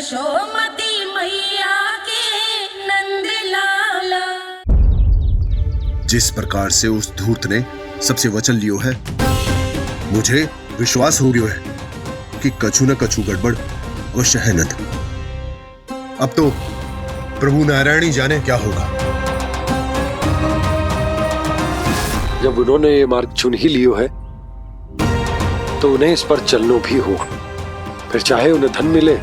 यशोमती मैया के नंद लाला। जिस प्रकार से उस धूर्त ने सबसे वचन लियो है, मुझे विश्वास हो गयो है कि कछु न कछु गड़बड़ अवश्य है नंद। अब तो प्रभु नारायण ही जाने क्या होगा। जब उन्होंने ये मार्ग चुन ही लियो है तो उन्हें इस पर चलना भी होगा, फिर चाहे उन्हें धन मिले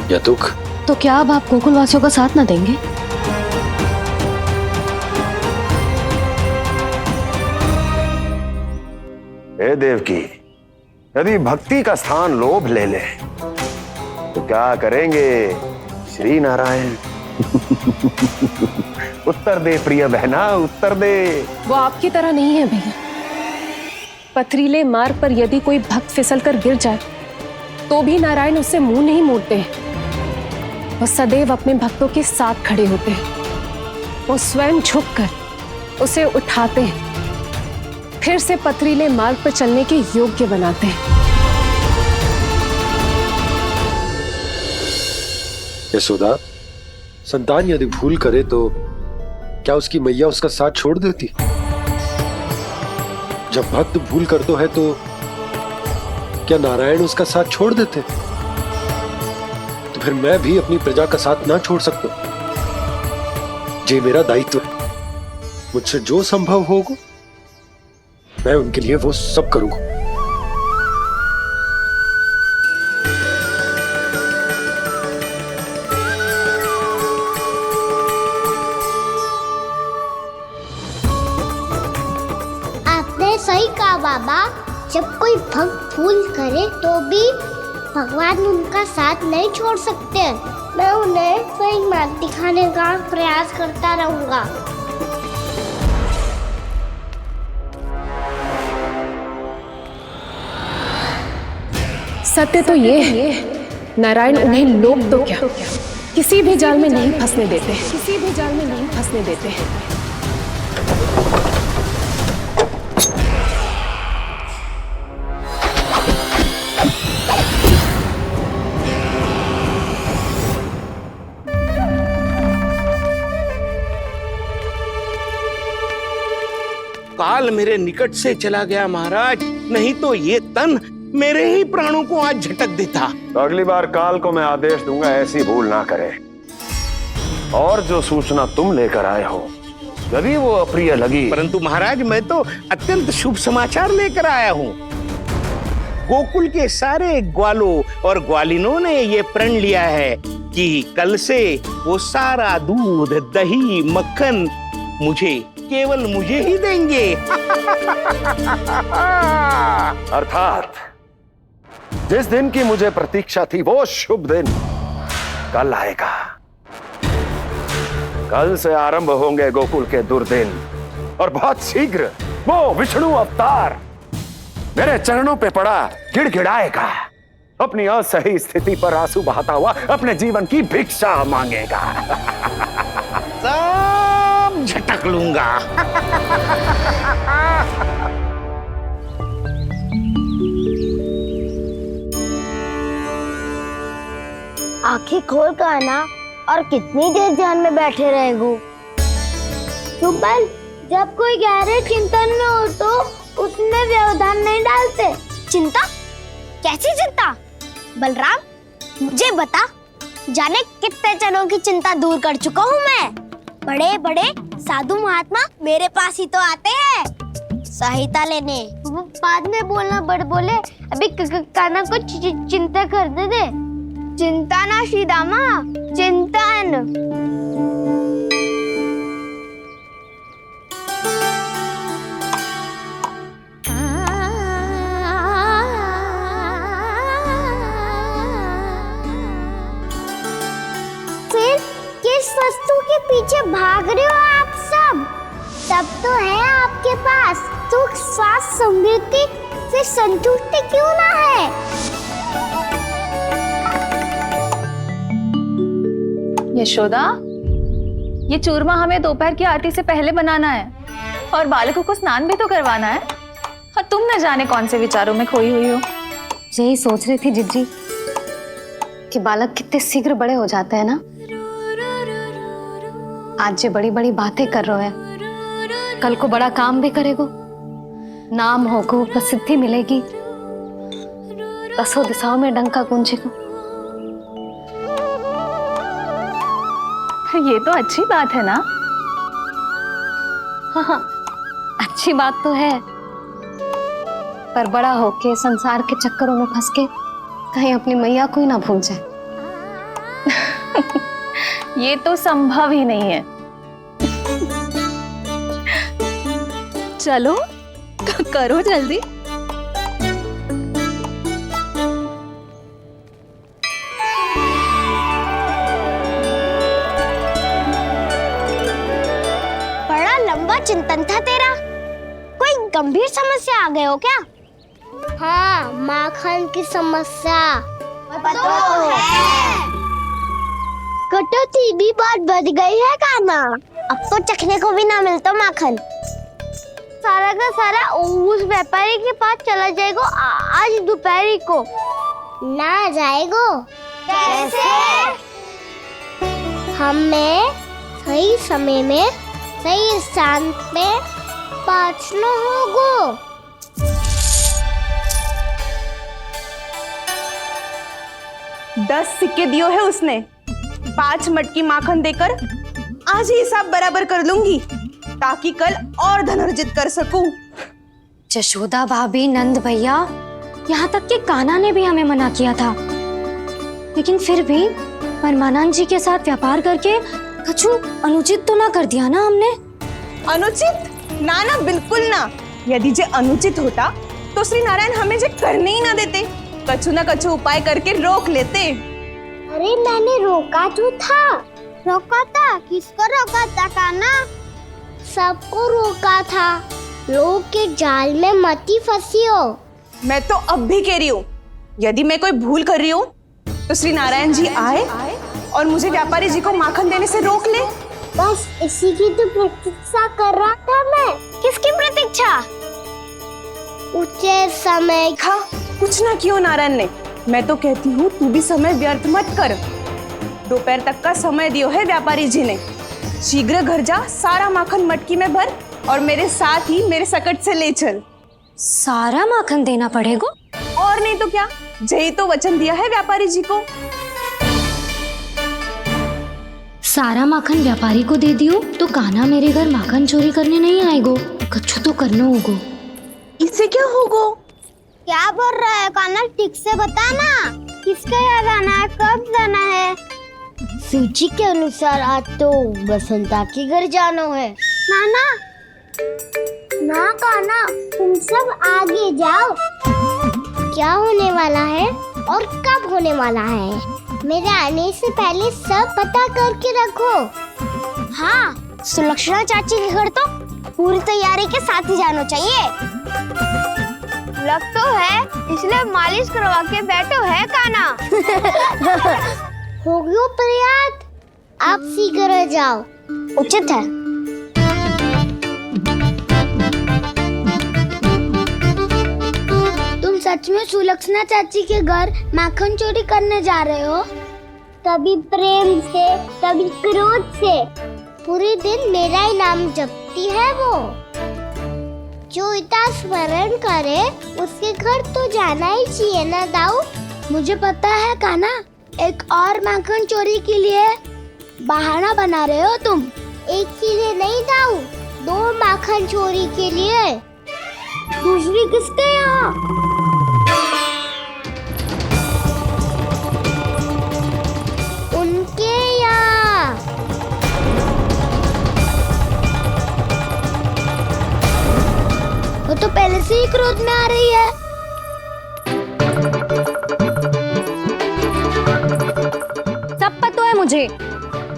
या दुख। तो क्या अब आप गोकुलवासियों का साथ न देंगे? हे देवकी, यदि भक्ति का स्थान लोभ ले ले तो क्या करेंगे श्री नारायण? उत्तर दे प्रिय बहना, उत्तर दे। वो आपकी तरह नहीं है भैया। पथरीले मार्ग पर यदि कोई भक्त फिसलकर गिर जाए तो भी नारायण उससे मुंह नहीं मोड़ते हैं। वो सदैव अपने भक्तों के साथ खड़े होते हैं। वो स्वयं झुककर उसे उठाते हैं, फिर से पथरीले मार्ग पर चलने के योग्य बनाते हैं। यशोदा, संतान यदि भूल करे तो क्या उसकी मैया उसका साथ छोड़ देती? जब भक्त भूल करता है तो क्या नारायण उसका साथ छोड़ देते? तो फिर मैं भी अपनी प्रजा का साथ ना छोड़ सकता। ये मेरा दायित्व है। मुझसे जो संभव होगा मैं उनके लिए वो सब करूंगा। आपने सही कहा बाबा। जब कोई भक्त भूल करे तो भी भगवान उनका साथ नहीं छोड़ सकते। मैं उन्हें सही मार्ग दिखाने का प्रयास करता रहूंगा। सत्य तो ये है, नारायण उन्हें लोग तो क्या किसी भी जाल में नहीं फंसने देते, किसी भी जाल में नहीं फंसने देते हैं। काल मेरे निकट से चला गया महाराज, नहीं तो ये तन मेरे ही प्राणों को आज झटक देता। तो अगली बार काल को मैं आदेश दूंगा ऐसी भूल ना करे। और जो सूचना तुम लेकर आए हो यदि वो अप्रिय लगी, परंतु महाराज मैं तो अत्यंत शुभ समाचार लेकर आया हूँ। गोकुल के सारे ग्वालों और ग्वालिनों ने ये प्रण लिया है कि कल से वो सारा दूध, दही, मक्खन केवल मुझे ही देंगे। अर्थात जिस दिन की मुझे प्रतीक्षा थी वो शुभ दिन कल आएगा। कल से आरंभ होंगे गोकुल के दुर्दिन और बहुत शीघ्र वो विष्णु अवतार मेरे चरणों पे पड़ा गिड़गिड़ाएगा। अपनी असही स्थिति पर आंसू बहाता हुआ अपने जीवन की भिक्षा मांगेगा। सब झटक लूंगा। आंखें खोल कर आना। और कितनी देर ध्यान में बैठे रहेगो? सुबल, जब कोई गहरे चिंतन में हो तो उसमें व्यवधान नहीं डालते। चिंता? कैसी चिंता? बलराम, मुझे बता, जाने कितने जनों की चिंता दूर कर चुका हूँ मैं। बड़े बड़े साधु महात्मा मेरे पास ही तो आते हैं सहायता लेने। बाद में बोलना बड़ बोले, अभी काना को चिंता करने दे। चिंता ना श्रीदामा, चिंतन। फिर किस वस्तु के पीछे भाग रहे हो आप सब? सब तो है आपके पास। सुख, स्वास्थ्य, समृद्धि से संतुष्टि क्यों ना है? यशोदा, ये चूरमा हमें दोपहर की आरती से पहले बनाना है और बालकों को स्नान भी तो करवाना है। और तुम न जाने कौन से विचारों में खोई हुई हो। यही सोच रही थी जिज्जी कि बालक कितने शीघ्र बड़े हो जाते हैं ना। आज जो बड़ी बड़ी बातें कर रहे हैं, कल को बड़ा काम भी करेगो, नाम होगो, प्रसिद्धि मिलेगी, दसों दिशाओं में डंका गूंजेगो। ये तो अच्छी बात है ना। हाँ, अच्छी बात तो है, पर बड़ा होके संसार के चक्करों में फंस के कहीं अपनी मैया को ही ना भूल जाए। ये तो संभव ही नहीं है। चलो करो जल्दी। बड़ा लंबा चिंतन था तेरा। कोई गंभीर समस्या आ गए हो क्या? हाँ, माखन की समस्या तो है। कटौती भी बहुत बढ़ गई है काना। अब तो चखने को भी ना मिलता माखन। सारा का सारा उस व्यापारी के पास चला जाएगा आज दोपहर को। ना जाएगो? कैसे? हमें सही समय में सही स्थान पे पहुंचना होगा। 10 सिक्के दियो है उसने। 5 मटकी माखन देकर आज ही हिसाब बराबर कर लूंगी, ताकि कल और धन अर्जित कर सकूं। जशोदा भाभी, नंद भैया, यहाँ तक कि कान्हा ने भी हमें मना किया था, लेकिन फिर भी परमानंद जी के साथ व्यापार करके कछु अनुचित तो ना कर दिया ना हमने? अनुचित? ना ना, बिल्कुल ना। यदि जे अनुचित होता तो श्री नारायण हमें जे करने ही ना देते, कछु ना कछु उपाय करके रोक लेते। अरे मैंने रोका तो था। रोका था? किसको रोका था कान्हा? सबको रोका था। लोग के जाल में मती फंसी हो। मैं तो अब भी कह रही हूँ, यदि मैं कोई भूल कर रही हूँ तो श्री नारायण जी आए और मुझे व्यापारी जी को माखन देने से रोक ले। बस इसी की तो प्रतीक्षा कर रहा था मैं। किसकी प्रतीक्षा? उचित समय खा कुछ ना कियो नारायण ने। मैं तो कहती हूँ तू भी समय व्यर्थ मत कर। दोपहर तक का समय दियो है व्यापारी जी ने। शीघ्र घर जा, सारा माखन मटकी में भर और मेरे साथ ही मेरे सकट से ले चल। सारा माखन देना पड़ेगा? और नहीं तो क्या, यही तो वचन दिया है व्यापारी जी को। सारा माखन व्यापारी को दे दियो तो कान्हा मेरे घर माखन चोरी करने नहीं आएगो। कछु तो करना होगो। इससे क्या होगो? क्या बोल रहा है कान्हा? ठीक से बता ना। किसका यहाँ जाना है, कब जाना है? सूची के अनुसार आज तो बसंता के घर जाना है। नाना ना कान्हा, तुम सब आगे जाओ। क्या होने वाला है और कब होने वाला है, मेरे आने से पहले सब पता करके रखो। हाँ, सुलक्षणा चाची के घर तो पूरी तैयारी के साथ ही जाना चाहिए। लग तो है, इसलिए मालिश करवा के बैठो है कान्हा। हो गयो प्रयास, आप शीघ्र जाओ। उचित है। तुम सच में सुलक्षणा चाची के घर माखन चोरी करने जा रहे हो? कभी प्रेम से, कभी क्रोध से, पूरे दिन मेरा ही नाम जपती है वो। जो इतना स्मरण करे उसके घर तो जाना ही चाहिए ना दाऊ। मुझे पता है कान्हा, एक और माखन चोरी के लिए बहाना बना रहे हो तुम। एक के लिए नहीं दाऊ, 2 माखन चोरी के लिए। दूसरी किसके यहाँ? उनके यहाँ। वो तो पहले से ही क्रोध में आ रही है। सब पता है मुझे,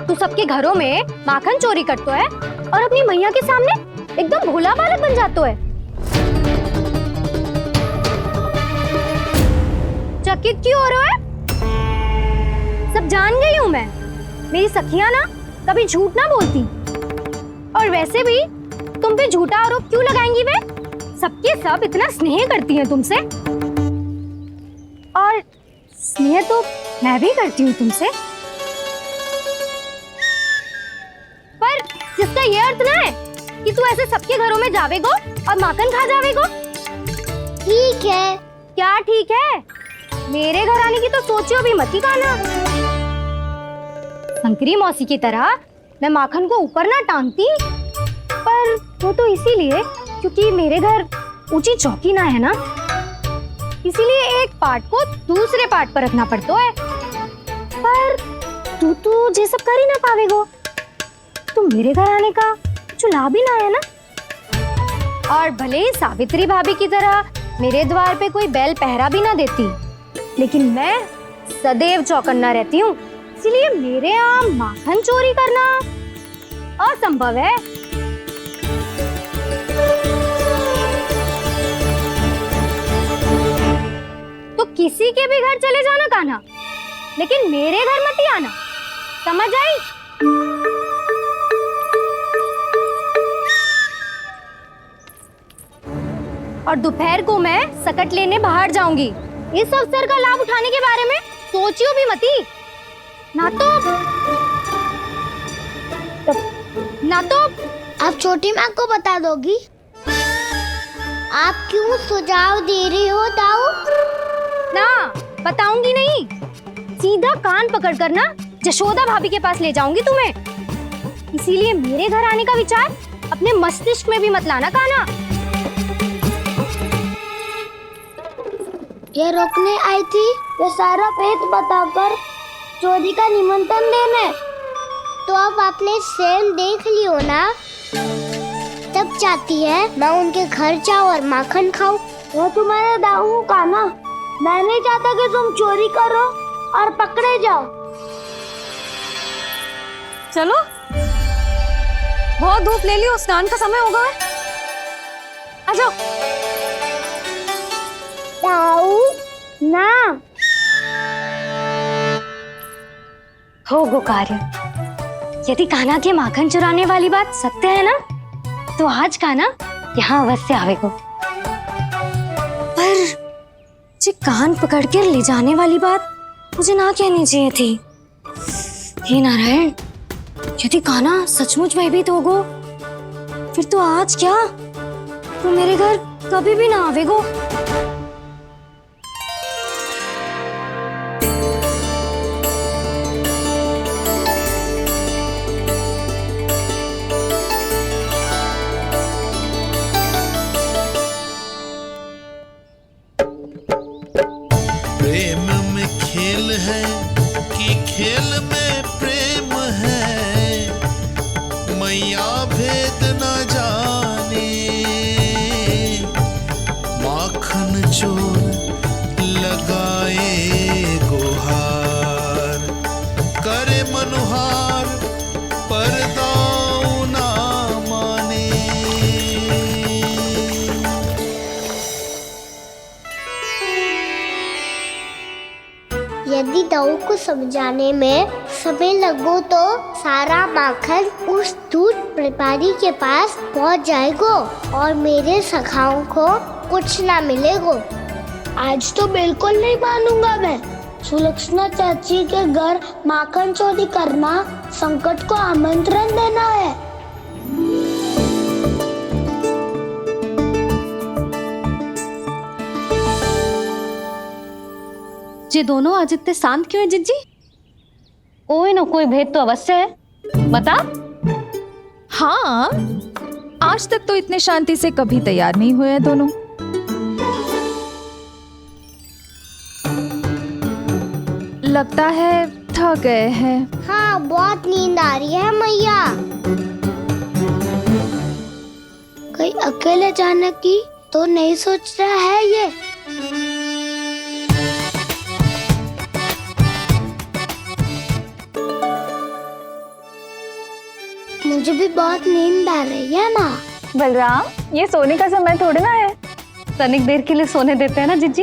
तू सबके घरों में माखन चोरी करतो है और अपनी मैया के सामने एकदम भोला बालक बन जातो है। चकित क्यों हो रहे हो? सब जान गई हूँ मैं। मेरी सखियां ना कभी झूठ ना बोलती, और वैसे भी तुम पे झूठा आरोप क्यों लगाएंगी वे? सबके सब इतना स्नेह करती हैं तुमसे, और स्नेह तो मैं भी करती हूँ तुमसे, पर जिसका ये अर्थ ना है कि तू ऐसे सबके घरों में जावेगो और माखन खा जावेगो। ठीक है। क्या ठीक है? मेरे घर आने की तो सोचियो भी मत ही खाना। शंकरी मौसी की तरह मैं माखन को ऊपर ना टांगती, पर वो तो इसीलिए क्योंकि मेरे घर ऊंची चौकी ना है ना, इसीलिए एक पार्ट को दूसरे पार्ट पर रखना पड़ता है। पर तू तो ये सब कर ही ना पावेगो, तो मेरे घर आने का कुछ लाभ ही ना है ना। और भले ही सावित्री भाभी की तरह मेरे द्वार पे कोई बैल पहरा भी ना देती, लेकिन मैं सदैव चौकन्ना रहती हूँ, इसलिए मेरे यहाँ माखन चोरी करना असंभव है। तो किसी के भी घर चले जाना कान्हा, लेकिन मेरे घर मत ही आना, समझ आई? और दोपहर को मैं सकट लेने बाहर जाऊंगी। इस अवसर का लाभ उठाने के बारे में सोचियो भी मती, ना तो आप छोटी माँ को बता दोगी? आप क्यों सुझाव दे रही हो दाऊ? ना बताऊंगी नहीं, सीधा कान पकड़ कर ना जशोदा भाभी के पास ले जाऊंगी तुम्हें। इसीलिए मेरे घर आने का विचार अपने मस्तिष्क में भी मत लाना कान्हा। ये रोकने आई थी ये सारा भेद बताकर चोरी का निमंत्रण देने, तो अब आपने स्वयं देख लियो ना। तब चाहती है मैं उनके घर जाऊँ और माखन खाऊं। वो तुम्हारा दाऊ का ना, मैं नहीं चाहता कि तुम चोरी करो और पकड़े जाओ। चलो, बहुत धूप ले लियो, स्नान का समय होगा। आ जाओ। दाऊ ना हो गो कार्य। यदि कान्हा के माखन चुराने वाली बात सत्य है ना, तो आज कान्हा यहाँ अवश्य आवेगो। पर जे कान पकड़ कर ले जाने वाली बात मुझे ना कहनी चाहिए थी। हे नारायण, यदि कान्हा सचमुच भयभीत होगो, फिर तो आज क्या, तो मेरे घर कभी भी ना आवेगो। प्रेम में खेल है कि खेल में प्रेम है, मैया भेद न जाने। माखन चोर लगाए गुहार, करे मनुहार पर दाऊ ना माने। यदि दाऊ को समझाने में समय लगो तो सारा माखन उस दूध व्यापारी के पास पहुंच जाएगो और मेरे सखाओं को कुछ ना मिलेगो। आज तो बिल्कुल नहीं मानूंगा मैं। सुलक्षणा चाची के घर माखन चोरी करना संकट को आमंत्रण देना है। ये दोनों आज इतने शांत क्यों है जिज्जी? कोई ना कोई भेद तो अवश्य है, बता। हाँ, आज तक तो इतने शांति से कभी तैयार नहीं हुए हैं दोनों। लगता है थक गए हैं। हाँ, बहुत नींद आ रही है मैया। कहीं अकेले जाने की तो नहीं सोच रहा है ये? मुझे भी बहुत नींद आ रही है माँ। बलराम, ये सोने का समय थोड़ी ना है। तनिक देर के लिए सोने देते हैं ना जिज्जी।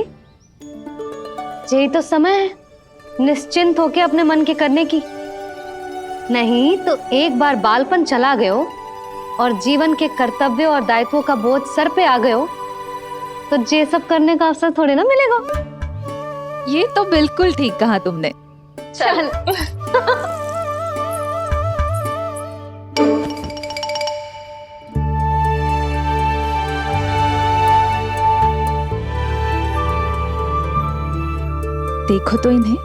यही तो समय है निश्चिंत होके अपने मन के करने की। नहीं तो एक बार बालपन चला गयो और जीवन के कर्तव्यों और दायित्वों का बोझ सर पे आ गयो, तो ये सब करने का अवसर थोड़े ना मिलेगा। ये तो बिल्कुल ठीक कहा तुमने। चल। देखो तो इन्हें।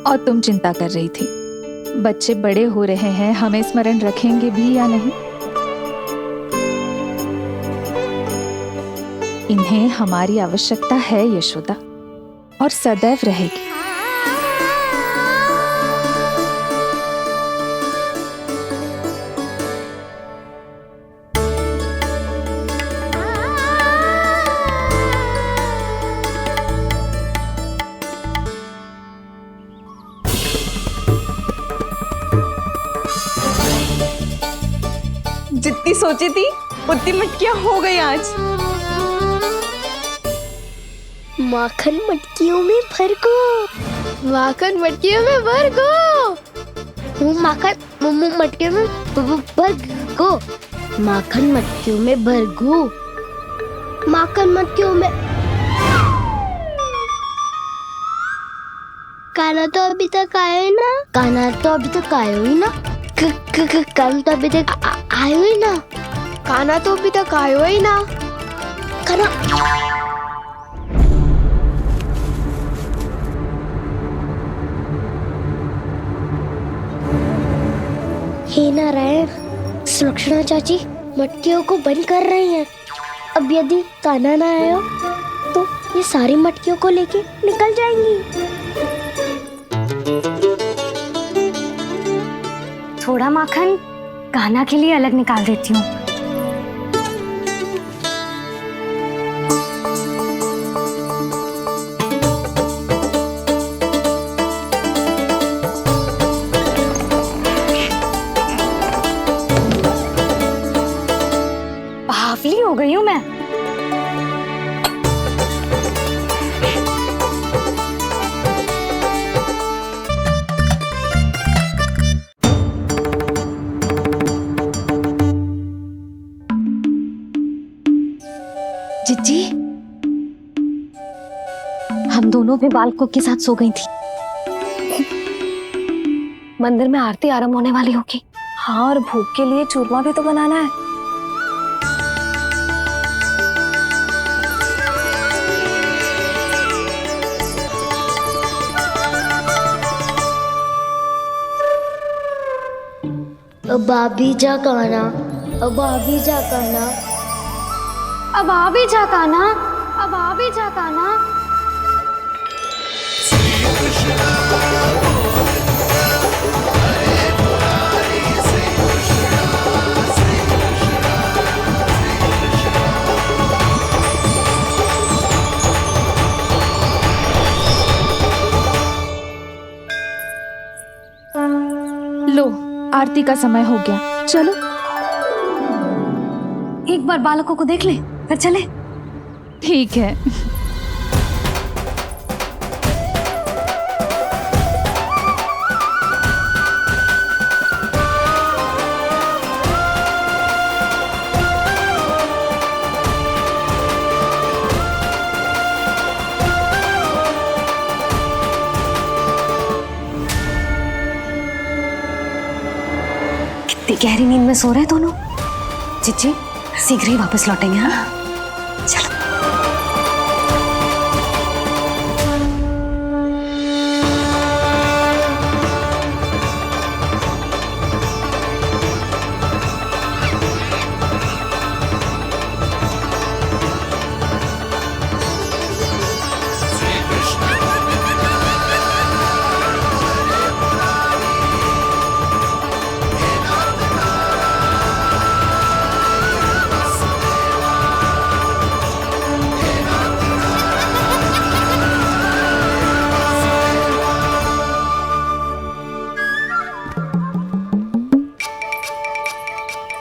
और तुम चिंता कर रही थी बच्चे बड़े हो रहे हैं, हमें स्मरण रखेंगे भी या नहीं। इन्हें हमारी आवश्यकता है यशोदा, और सदैव रहेगी। जितनी सोची थी उतनी मटकियां हो गई आज। माखन मटकियों में भर को, माखन मटकियों में भर को, माखन मटकियों में भर को, माखन मटकियों में भर को, माखन मटकियों में। काना तो अभी तक आया ही ना, काना तो अभी तक आया ही ना, काना तो अभी तक आयो ही ना, काना तो अभी तक आयो ही ना, काना। हे नारायण, सुलक्षणा चाची मटकियों को बंद कर रही हैं। अब यदि काना ना आया तो ये सारी मटकियों को लेके निकल जाएंगी। थोड़ा माखन कान्हा के लिए अलग निकाल देती हूँ। बावली हो गई हूँ मैं। जिज्जी, हम दोनों भी बालकों के साथ सो गई थी। मंदिर में आरती आरंभ होने वाली होगी। हाँ, और भूख के लिए चूरमा भी तो बनाना है। अब आ भी जा काना, अब आ भी जा काना, अब आ भी जा कान्हा, अब आ भी जा कान्हा। लो, आरती का समय हो गया, चलो। एक बार बालकों को देख ले, फिर चले। ठीक है। कितनी गहरी नींद में सो रहे दोनों। जिज्जी शीघ्र ही वापस लौटेंगे। हाँ, चलो।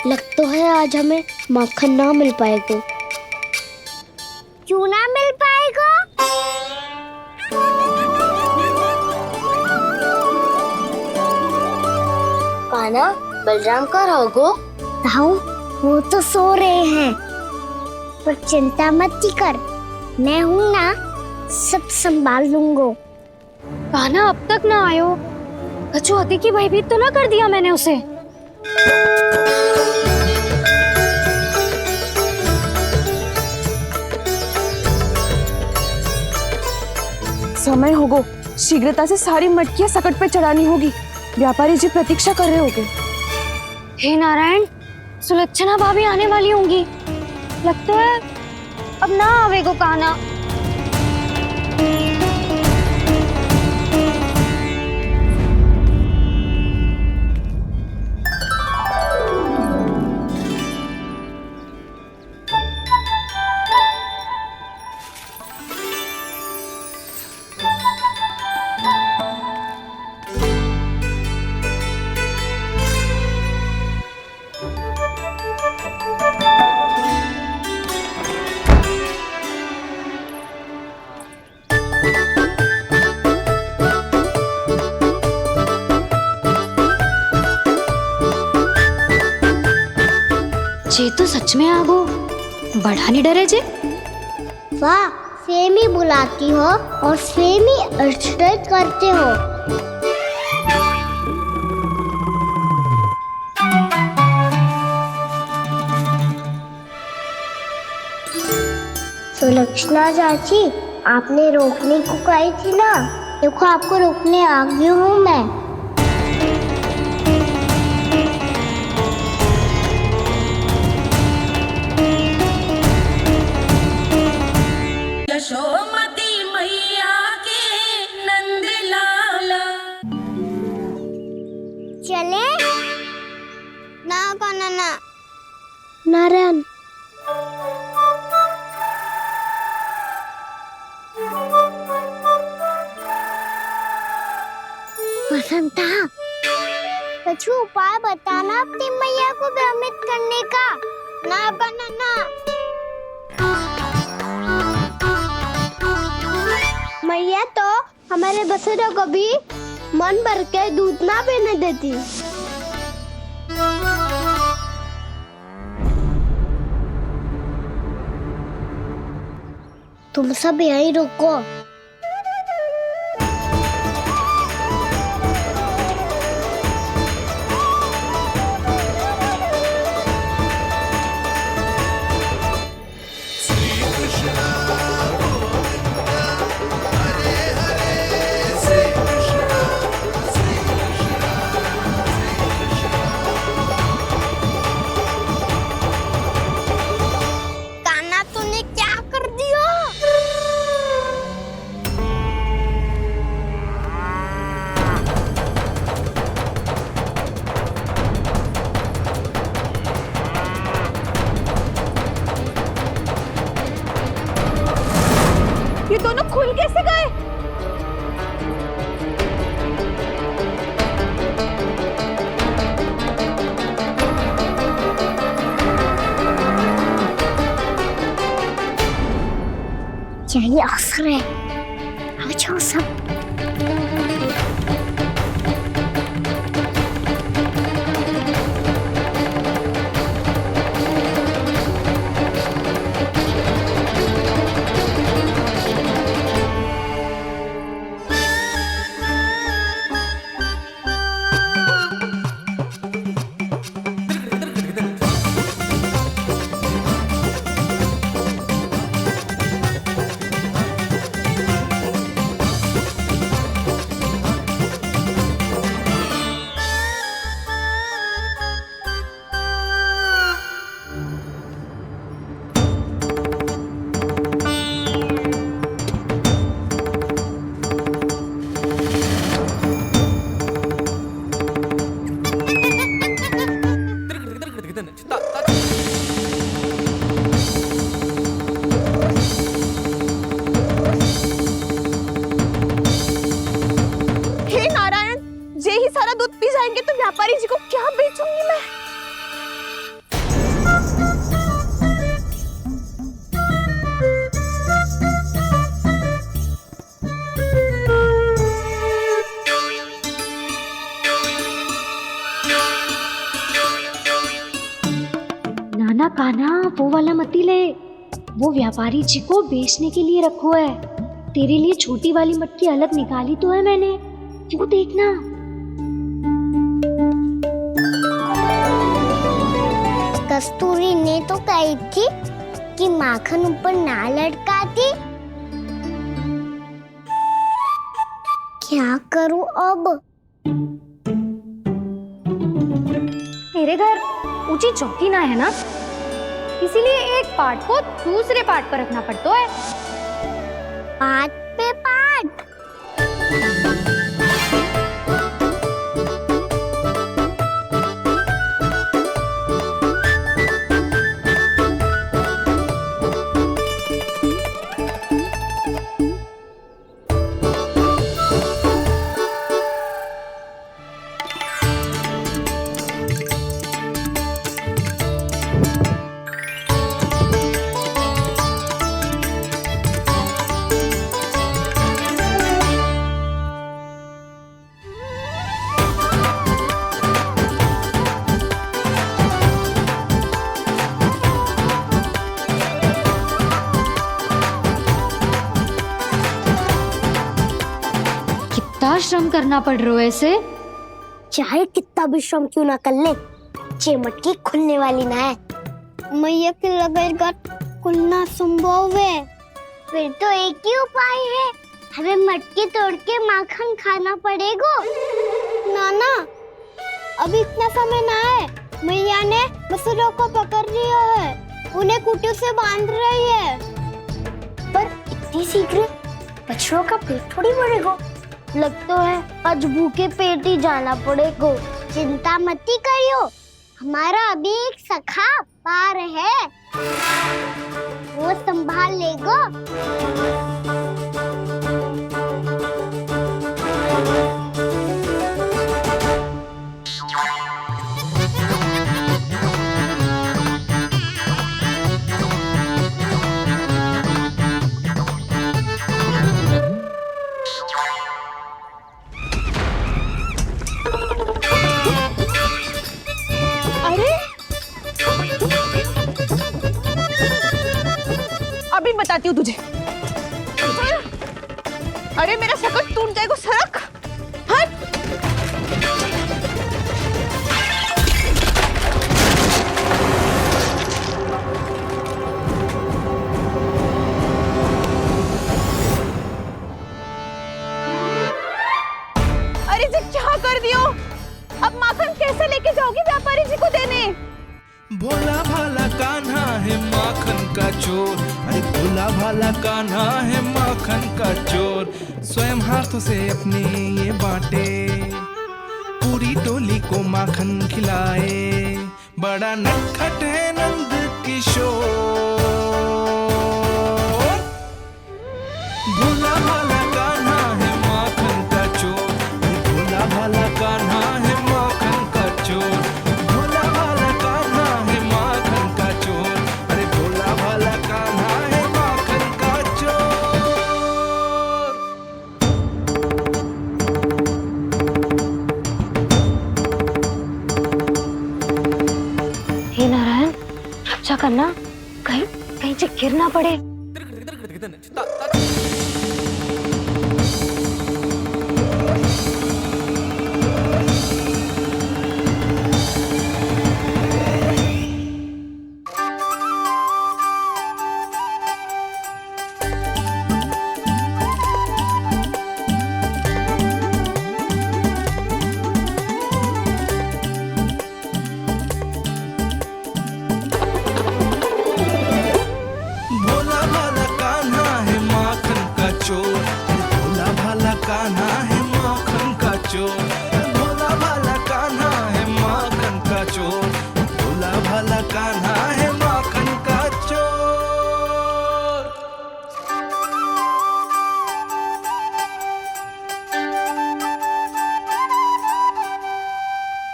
लग तो है आज हमें माखन ना मिल पाएगा। क्यों ना मिल पाएगा? कान्हा, बलराम का रहोगो? ताऊ, वो तो सो रहे हैं, पर चिंता मत कर, मैं हूं ना, सब संभाल लूंगा। कान्हा अब तक ना आयो। कछु अति की भयभीत तो ना कर दिया मैंने उसे? समय होगो, शीघ्रता से सारी मटकियां सकट पे चढ़ानी होगी। व्यापारी जी प्रतीक्षा कर रहे होंगे। हे नारायण, सुलक्षणा भाभी आने वाली होंगी। लगता है अब ना आवेगो कान्हा। जे तो सच में आगो, बड़ा नहीं डरे जे। वाह, सेम ही बुलाती हो और सेम ही अर्चना करते हो। सुलक्षणा चाची, आपने रोकने को कही थी ना, देखो आपको रोकने आ गई हूँ मैं। यशोमती मैया के नंद लाला। चले ना कान्हा ना। नारायण, बसंता, कछु उपाय बताना अपनी मैया को भ्रमित करने का। ना कान्हा ना। मैया तो हमारे बसेरा को भी मन भर के दूध ना पीने देती। तुम सब यहीं रुको। कान्हा, तूने क्या कर दिया? ये दोनों खुल कैसे गए? चाहिए अवसर है। अब जाओ सब। जाएंगे तो व्यापारी जी को क्या बेचूंगी मैं। नाना कान्हा वो वाला मती ले, वो व्यापारी जी को बेचने के लिए रखो है। तेरे लिए छोटी वाली मटकी अलग निकाली तो है मैंने, वो देखना। कस्तूरी ने तो कही थी कि माखन ऊपर ना लटकाती। क्या करूं अब? मेरे घर ऊंची चौकी ना है ना, इसीलिए एक पार्ट को दूसरे पार्ट पर रखना पड़ता है। पार्ट पे पार्ट। श्रम करना पड़ रहा है ऐसे। चाहे कितना भी श्रम क्यों ना कर ले, ये मटकी खुलने वाली ना है। मैया के लगेगा खुलना संभव है। फिर तो एक ही उपाय है, हमें मटकी तोड़ के माखन खाना पड़ेगा। नाना, अभी इतना समय ना है। मैया ने बछड़ों को पकड़ लिया है, उन्हें कुटियों से बांध रही है। पर इतनी शीघ्र बछड़ों का पेट थोड़ी भरेगा। लगता है आज भूखे पेट ही जाना पड़ेगा। चिंता मत करियो, हमारा अभी एक सखा पार है, वो संभाल लेगा। अभी बताती हूँ तुझे। अरे मेरा सकट टूट जाएगा, सरक। हट। अरे जी क्या कर दियो? अब माखन कैसे लेके जाओगी व्यापारी जी को देने? भोला भाला कान्हा है माखन का चोर, अरे भोला भाला कान्हा है माखन का चोर। स्वयं हाथों से अपने ये बांटे, पूरी टोली को माखन खिलाए। बड़ा नटखट है नंद किशोर। भोला भाला कान्हा है माखन का चोर, अरे भोला भाला कान्हा है माखन का चोर। करना, कहीं कहीं से गिर ना पड़े।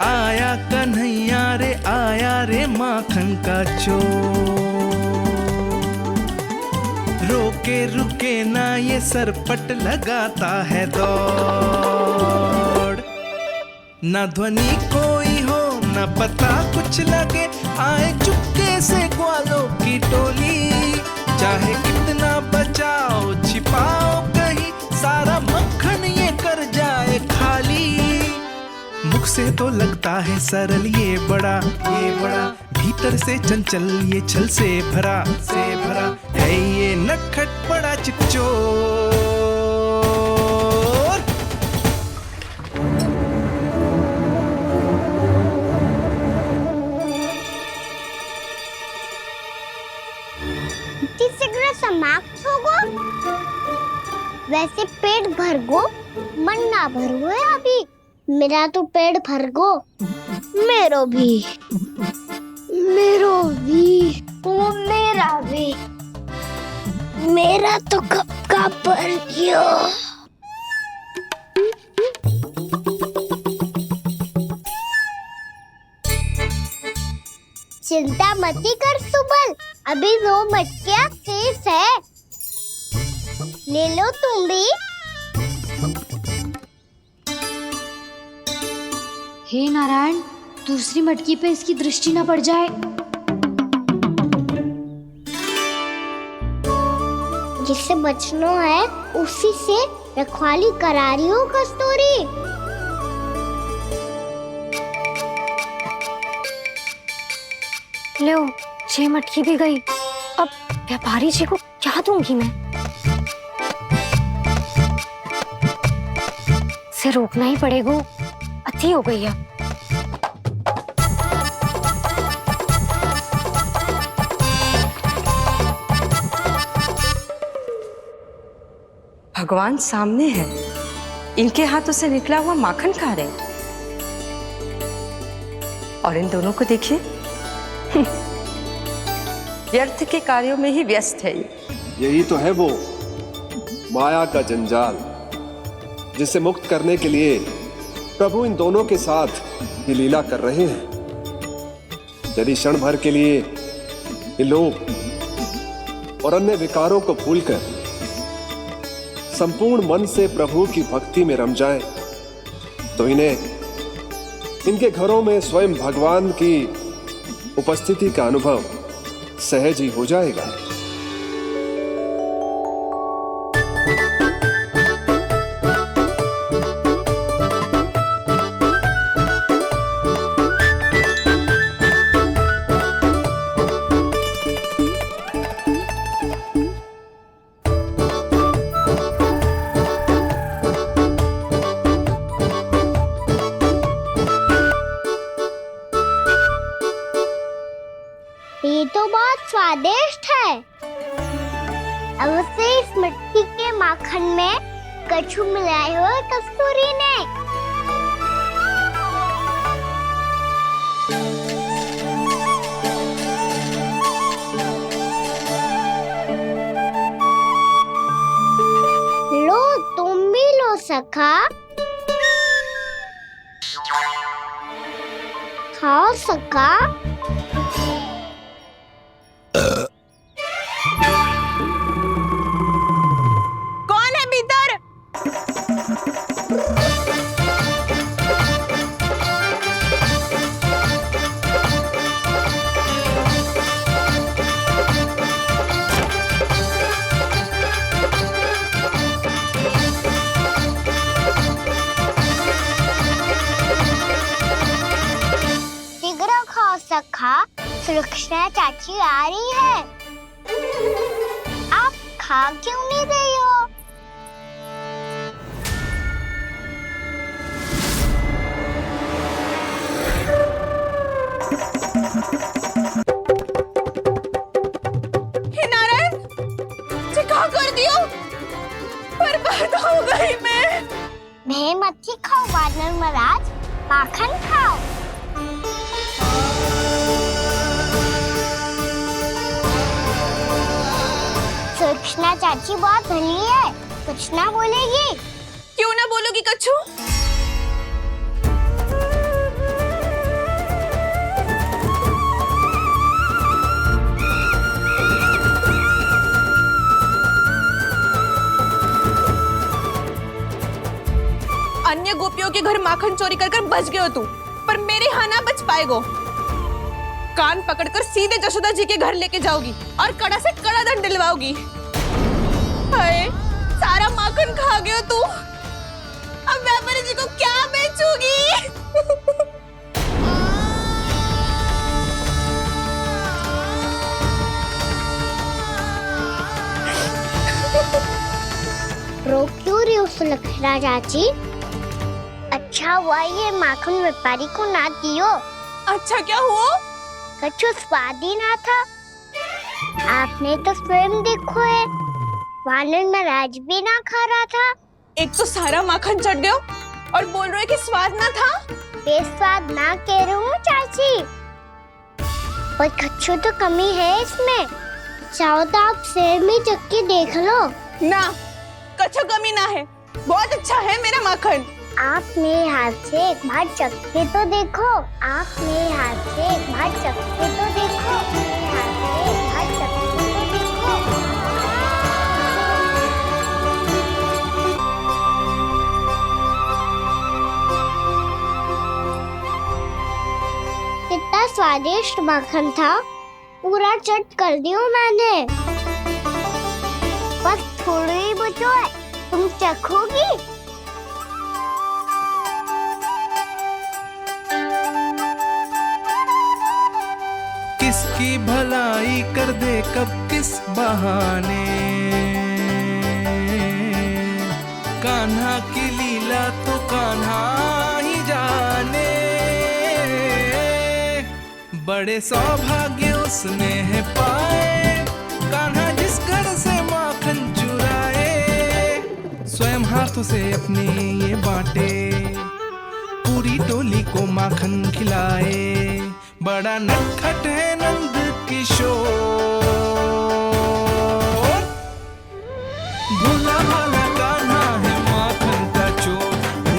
आया कन्हैया रे, आया रे माखन का चोर। रोके रुके ना ये सरपट लगाता है दौड़। ना ध्वनि कोई हो ना पता कुछ लगे, आए चुपके से ग्वालों की टोली। चाहे कितना बचाओ छिपाओ कहीं, सारा मक्खन ये कर जाए खाली। मुख से तो लगता है सरल ये बड़ा भीतर से चंचल ये छल से भरा है ये नटखट बड़ा चिकचोर। शीघ्र समाप्त होगो, वैसे पेट भर गो मन ना भरो है अभी। मेरा तो पेट भर गो, मेरो भी ओ मेरा भी, मेरा तो कब का भर गयो। चिंता मती कर सुबल, अभी 2 मटकियाँ शेष है, ले लो तुम भी। हे नारायण, दूसरी मटकी पे इसकी दृष्टि न पड़ जाए। जिससे बचना है उसी से रखवाली करा रही हो कस्तूरी। लो, 6 मटकी भी गई। अब व्यापारी जी को क्या दूंगी मैं? इसे रोकना ही पड़ेगा, अति हो गई है। भगवान सामने है, इनके हाथों से निकला हुआ माखन खा रहे, और इन दोनों को देखिए व्यर्थ के कार्यों में ही व्यस्त है। यही तो है वो माया का जंजाल, जिसे मुक्त करने के लिए प्रभु इन दोनों के साथ ये लीला कर रहे हैं। यदि क्षण भर के लिए ये लोग और अन्य विकारों को भूलकर संपूर्ण मन से प्रभु की भक्ति में रम जाएं, तो इन्हें इनके घरों में स्वयं भगवान की उपस्थिति का अनुभव सहज ही हो जाएगा। ये तो बहुत स्वादिष्ट है। अवश्य इस मिट्टी के माखन में कछु मिलाए हुए कस्तूरी ने। लो, तुम भी लो सखा, खाओ सखा। कौन है भीतर? शीघ्र खाओ सखा, सुलक्षणा चाची आ रही है। आप खा क्यों नहीं रही हो? हे नारायण, ये क्या कर दियो? बर्बाद हो गई मैं। मच्छी खाओ वानर महाराज, माखन खाओ। सुलक्षणा चाची बहुत भली है, कुछ ना बोलेगी। क्यों ना बोलोगी कच्छू? अन्य गोपियों के घर माखन चोरी कर बच गए हो तू, पर मेरे यहाँ ना बच पाएगो। कान पकड़कर सीधे जशोदा जी के घर लेके जाओगी और कड़ा से कड़ा दंड दिलवाओगी। हाय, सारा माखन खा गए हो तू। अब व्यापारी जी को क्या बेचूगी? रो क्यों रही हो सुलक्षणा चाची? अच्छा हुआ ये माखन व्यापारी को ना दियो। अच्छा क्या हुआ? कछु स्वाद ही ना था। आपने तो स्वयं देखो है, वानर महाराज भी ना खा रहा था। एक तो सारा माखन चढ़ गयो और बोल रहे कि स्वाद ना था। बेस्वाद ना कह रही हूँ चाची, पर कछु तो कमी है इसमें। चाहो तो आप सेब में चख के देख लो। ना, कछु कमी ना है, बहुत अच्छा है मेरा माखन। आप मेरे हाथ से एक बार चख के तो देखो। आप मेरे हाथ से एक बार चख के तो देखो। मेरे हाथ से एक बार चख के तो देखो। कितना स्वादिष्ट माखन था, पूरा चट कर दियो मैंने। बस थोड़ी ही बचो है, तुम चखोगी? किसकी भलाई कर दे कब किस बहाने, कान्हा की लीला तो कान्हा ही जाने। बड़े सौभाग्य उसने है पाए, कान्हा जिस घर से माखन चुराए, स्वयं हाथों से अपने ये बांटे, पूरी टोली को माखन खिलाए। बड़ा नटखट है नंद किशोर, भोला भाला कान्हा है माखन का चोर।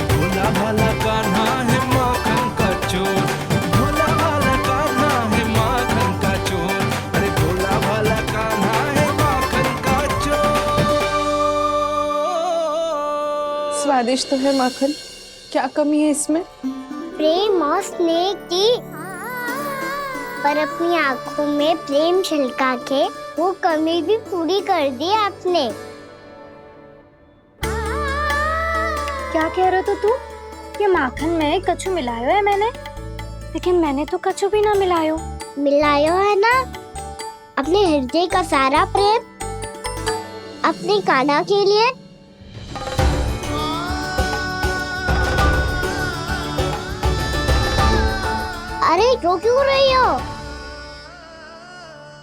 भोला भाला कान्हा है माखन का चोर। भोला भाला कान्हा है माखन का चोर। अरे भोला भाला कान्हा है माखन का चोर। स्वादिष्ट तो है माखन, क्या कमी है इसमें? प्रेम और स्नेह की, पर अपनी आंखों में प्रेम छिलका के वो कमी भी पूरी कर दी आपने। क्या कह रहे हो तू? ये माखन में कछु मिलायो है मैंने, लेकिन मैंने तो कछु भी ना मिलायो। मिलायो है ना अपने हृदय का सारा प्रेम अपनी कान्हा के लिए। अरे रो क्यों रही हो?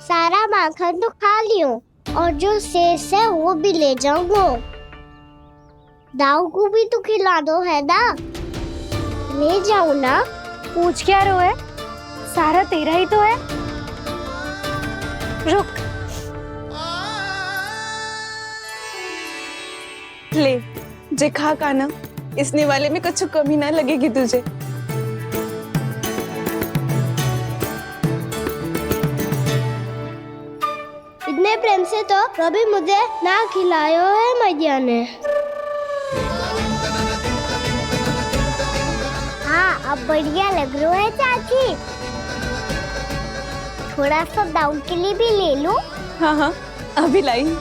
सारा माखन तो खा लियो और जो शेष है वो भी ले जाऊंगा। दाऊ को भी तो खिला दो है ना, ले जाओ ना। पूछ क्या रहो है, सारा तेरा ही तो है। रुक, ले जे खा कान्हा, इसने वाले में कछु कमी ना लगेगी तुझे। इतने प्रेम से तो कभी मुझे ना खिलायो है मैया ने। हाँ, अब बढ़िया लग रहा है चाची। थोड़ा सा दाऊ के लिए भी ले लो। हाँ हाँ, अभी लाई।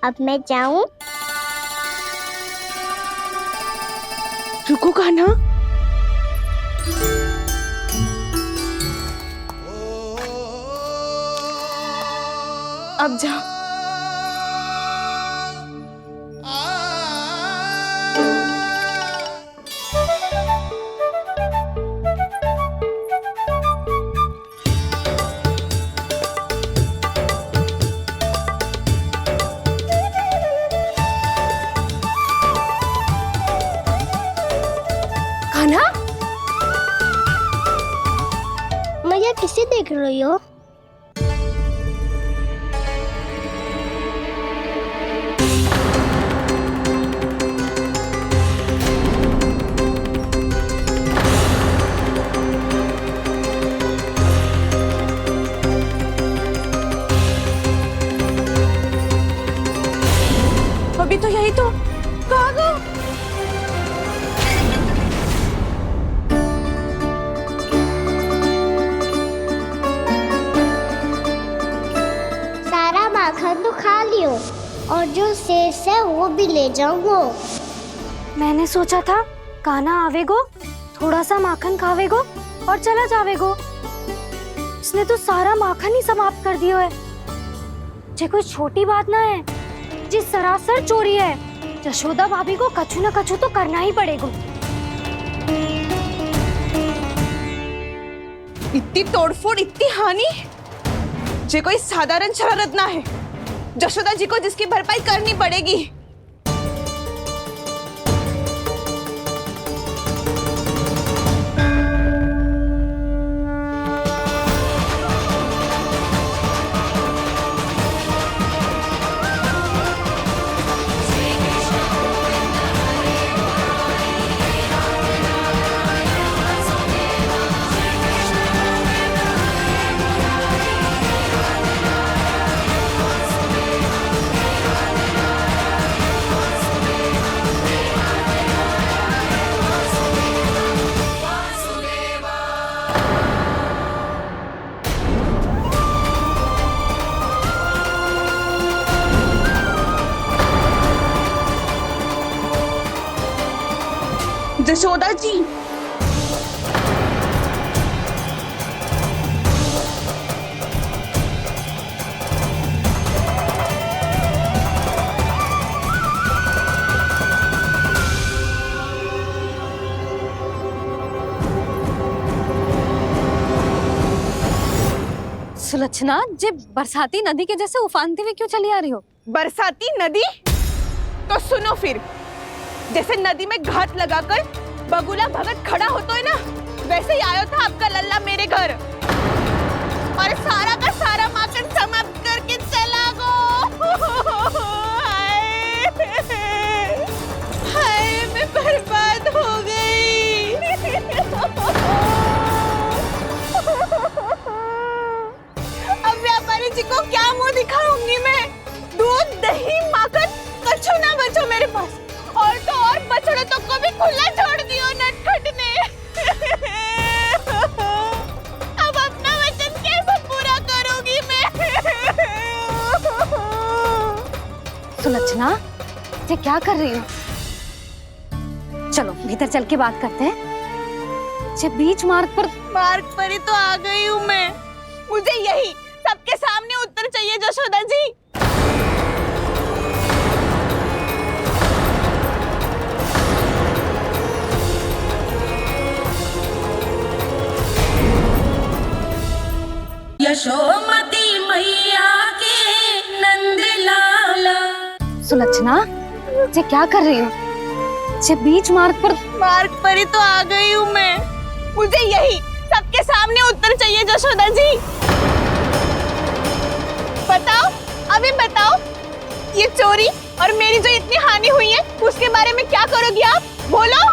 अब मैं जाऊं? रुको कान्हा, अब जा। भैया किसे देख रही हो? अभी तो यही तो कहाँ गो? सारा माखन तो खा लियो और जो शेष है वो भी ले जाऊंगो। मैंने सोचा था कान्हा आवेगो, थोड़ा सा माखन खावेगो और चला जावेगो। इसने तो सारा माखन ही समाप्त कर दियो है। ये कोई छोटी बात ना है, जी सरासर चोरी है। यशोदा भाभी को कछु न कछु तो करना ही पड़ेगा। इतनी तोड़फोड़, इतनी हानि, ये कोई साधारण शरारत ना है। यशोदा जी को जिसकी भरपाई करनी पड़ेगी। यशोदा जी, सुलक्षणा, जे बरसाती नदी के जैसे उफानते हुए क्यों चली आ रही हो? बरसाती नदी? तो सुनो फिर, जैसे नदी में घाट लगाकर बगुला भगत खड़ा होता है ना, वैसे ही आया था आपका लल्ला मेरे घर और सारा का सारा माखन समाप्त करके चला गो। हाय, मैं बर्बाद हो गई। अब व्यापारी जी को क्या मुंह दिखाऊंगी मैं? दूध, दही, माखन कछु ना बचो मेरे पास। और तो और बछड़े तो को भी खुला छोड़ दियो नटखट ने। अब अपना वचन कैसे पूरा करूंगी मैं? सुलक्षणा, ये क्या कर रही हो? चलो भीतर चल के बात करते हैं। ये बीच मार्ग पर ही तो आ गई हूँ मैं। मुझे यही सबके सामने उत्तर चाहिए यशोदा जी। यशोमती मैया के नंद लाला। सुलक्षणा, ये क्या कर रही हो? ये बीच मार्ग पर ही तो आ गई हूँ मैं। मुझे यही सबके सामने उत्तर चाहिए यशोदा जी। बताओ, अभी बताओ, ये चोरी और मेरी जो इतनी हानि हुई है उसके बारे में क्या करोगी आप? बोलो।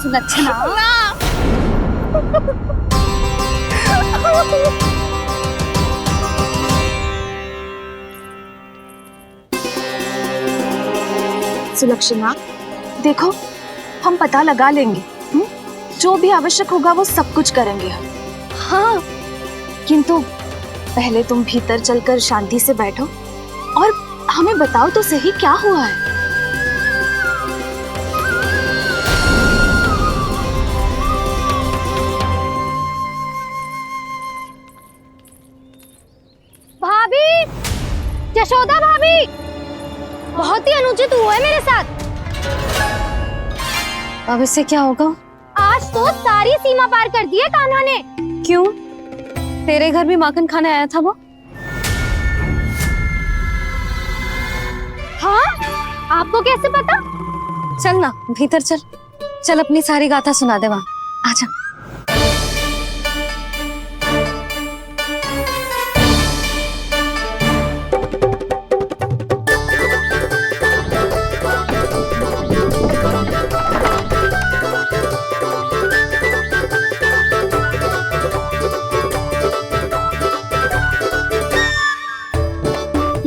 सुलक्षणा, सुलक्षणा, देखो हम पता लगा लेंगे, जो भी आवश्यक होगा वो सब कुछ करेंगे हम। हाँ, किंतु पहले तुम भीतर चलकर शांति से बैठो और हमें बताओ तो सही क्या हुआ है। भाभी, यशोदा भाभी, बहुत ही अनुचित हुआ है मेरे साथ। अब इससे क्या होगा? आज तो सारी सीमा पार कर दी है कान्हा ने। क्यों? तेरे घर भी माखन खाने आया था वो? हाँ, आपको कैसे पता? चल ना भीतर चल, चल अपनी सारी गाथा सुना दे वहां, आजा।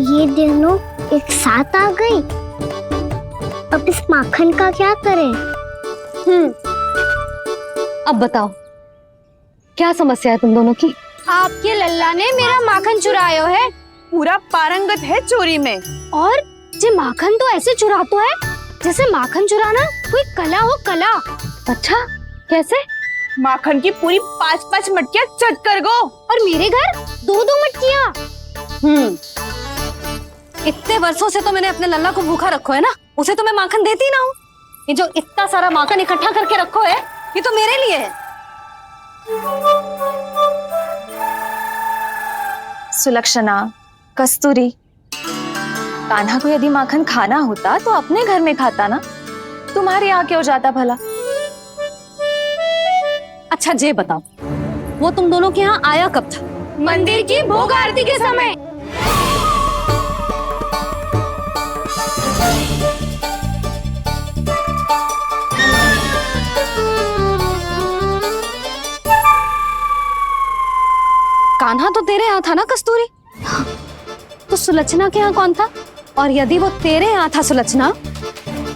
ये दोनों एक साथ आ गई। अब इस माखन का क्या करें? अब बताओ क्या समस्या है तुम दोनों की? आपके लल्ला ने मेरा माखन चुरायो है। पूरा पारंगत है चोरी में। और जे माखन तो ऐसे चुरातो है जैसे माखन चुराना कोई कला हो, कला। अच्छा कैसे? माखन की पूरी 5-5 मटकियां चट कर गो। और मेरे घर 2-2 मटकियां। इतने वर्षों से तो मैंने अपने लल्ला को भूखा रखो है ना, उसे तो मैं माखन देती ना हूँ। ये जो इतना सारा माखन इकट्ठा करके रखो है ये तो मेरे लिए है। सुलक्षणा, कस्तूरी, कान्हा को यदि माखन खाना होता तो अपने घर में खाता ना, तुम्हारे यहाँ क्यों जाता भला? अच्छा जे बताओ, वो तुम दोनों के यहाँ आया कब था? मंदिर की भोग आरती के समय। कान्हा तो तेरे यहाँ था ना कस्तूरी? तो सुलक्षणा के यहाँ कौन था? और यदि वो तेरे यहाँ था सुलक्षणा,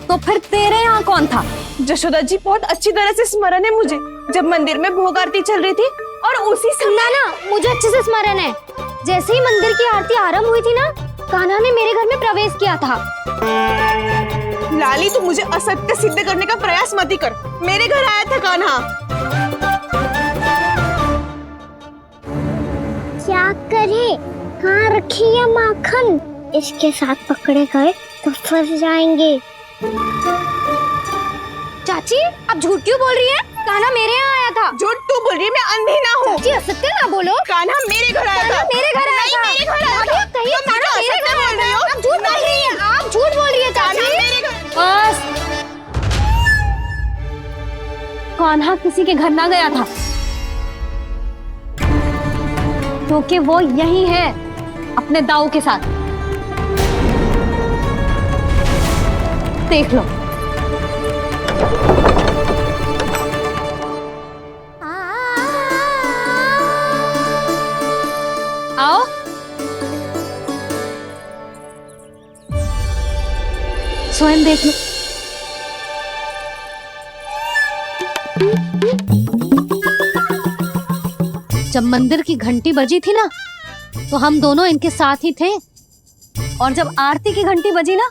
तो फिर तेरे यहाँ कौन था? जशोदा जी बहुत अच्छी तरह से स्मरण है मुझे, जब मंदिर में भोग आरती चल रही थी और उसी समय ना मुझे अच्छे से स्मरण है। जैसे ही मंदिर की आरती आरंभ हुई थी ना, कान्हा ने मेरे घर में प्रवेश किया था। लाली, तू मुझे असत्य सिद्ध करने का प्रयास मत ही कर। मेरे घर आया था कान्हा। क्या करे? कहाँ रखी है माखन? इसके साथ पकड़े गए तो फंस जाएंगे। चाची आप झूठ क्यों बोल रही है? कान्हा मेरे यहाँ आया था। झूठ तू बोल रही है? मैं अंधी ना हूँ। चाची असत्य ना बोलो। कान्हा मेरे घर आया था। मेरे घर आया था। मेरे घर आया था। कहिए कान्हा मेरे घर आया था। आप झूठ बोल रही है। आप झूठ बोल रही है चाची। बस, कान्हा किसी के घर ना गया था, क्योंकि वो यही है अपने दाऊ के साथ। देख लो। आओ। स्वयं देख लो। जब मंदिर की घंटी बजी थी ना, तो हम दोनों इनके साथ ही थे। और जब आरती की घंटी बजी ना,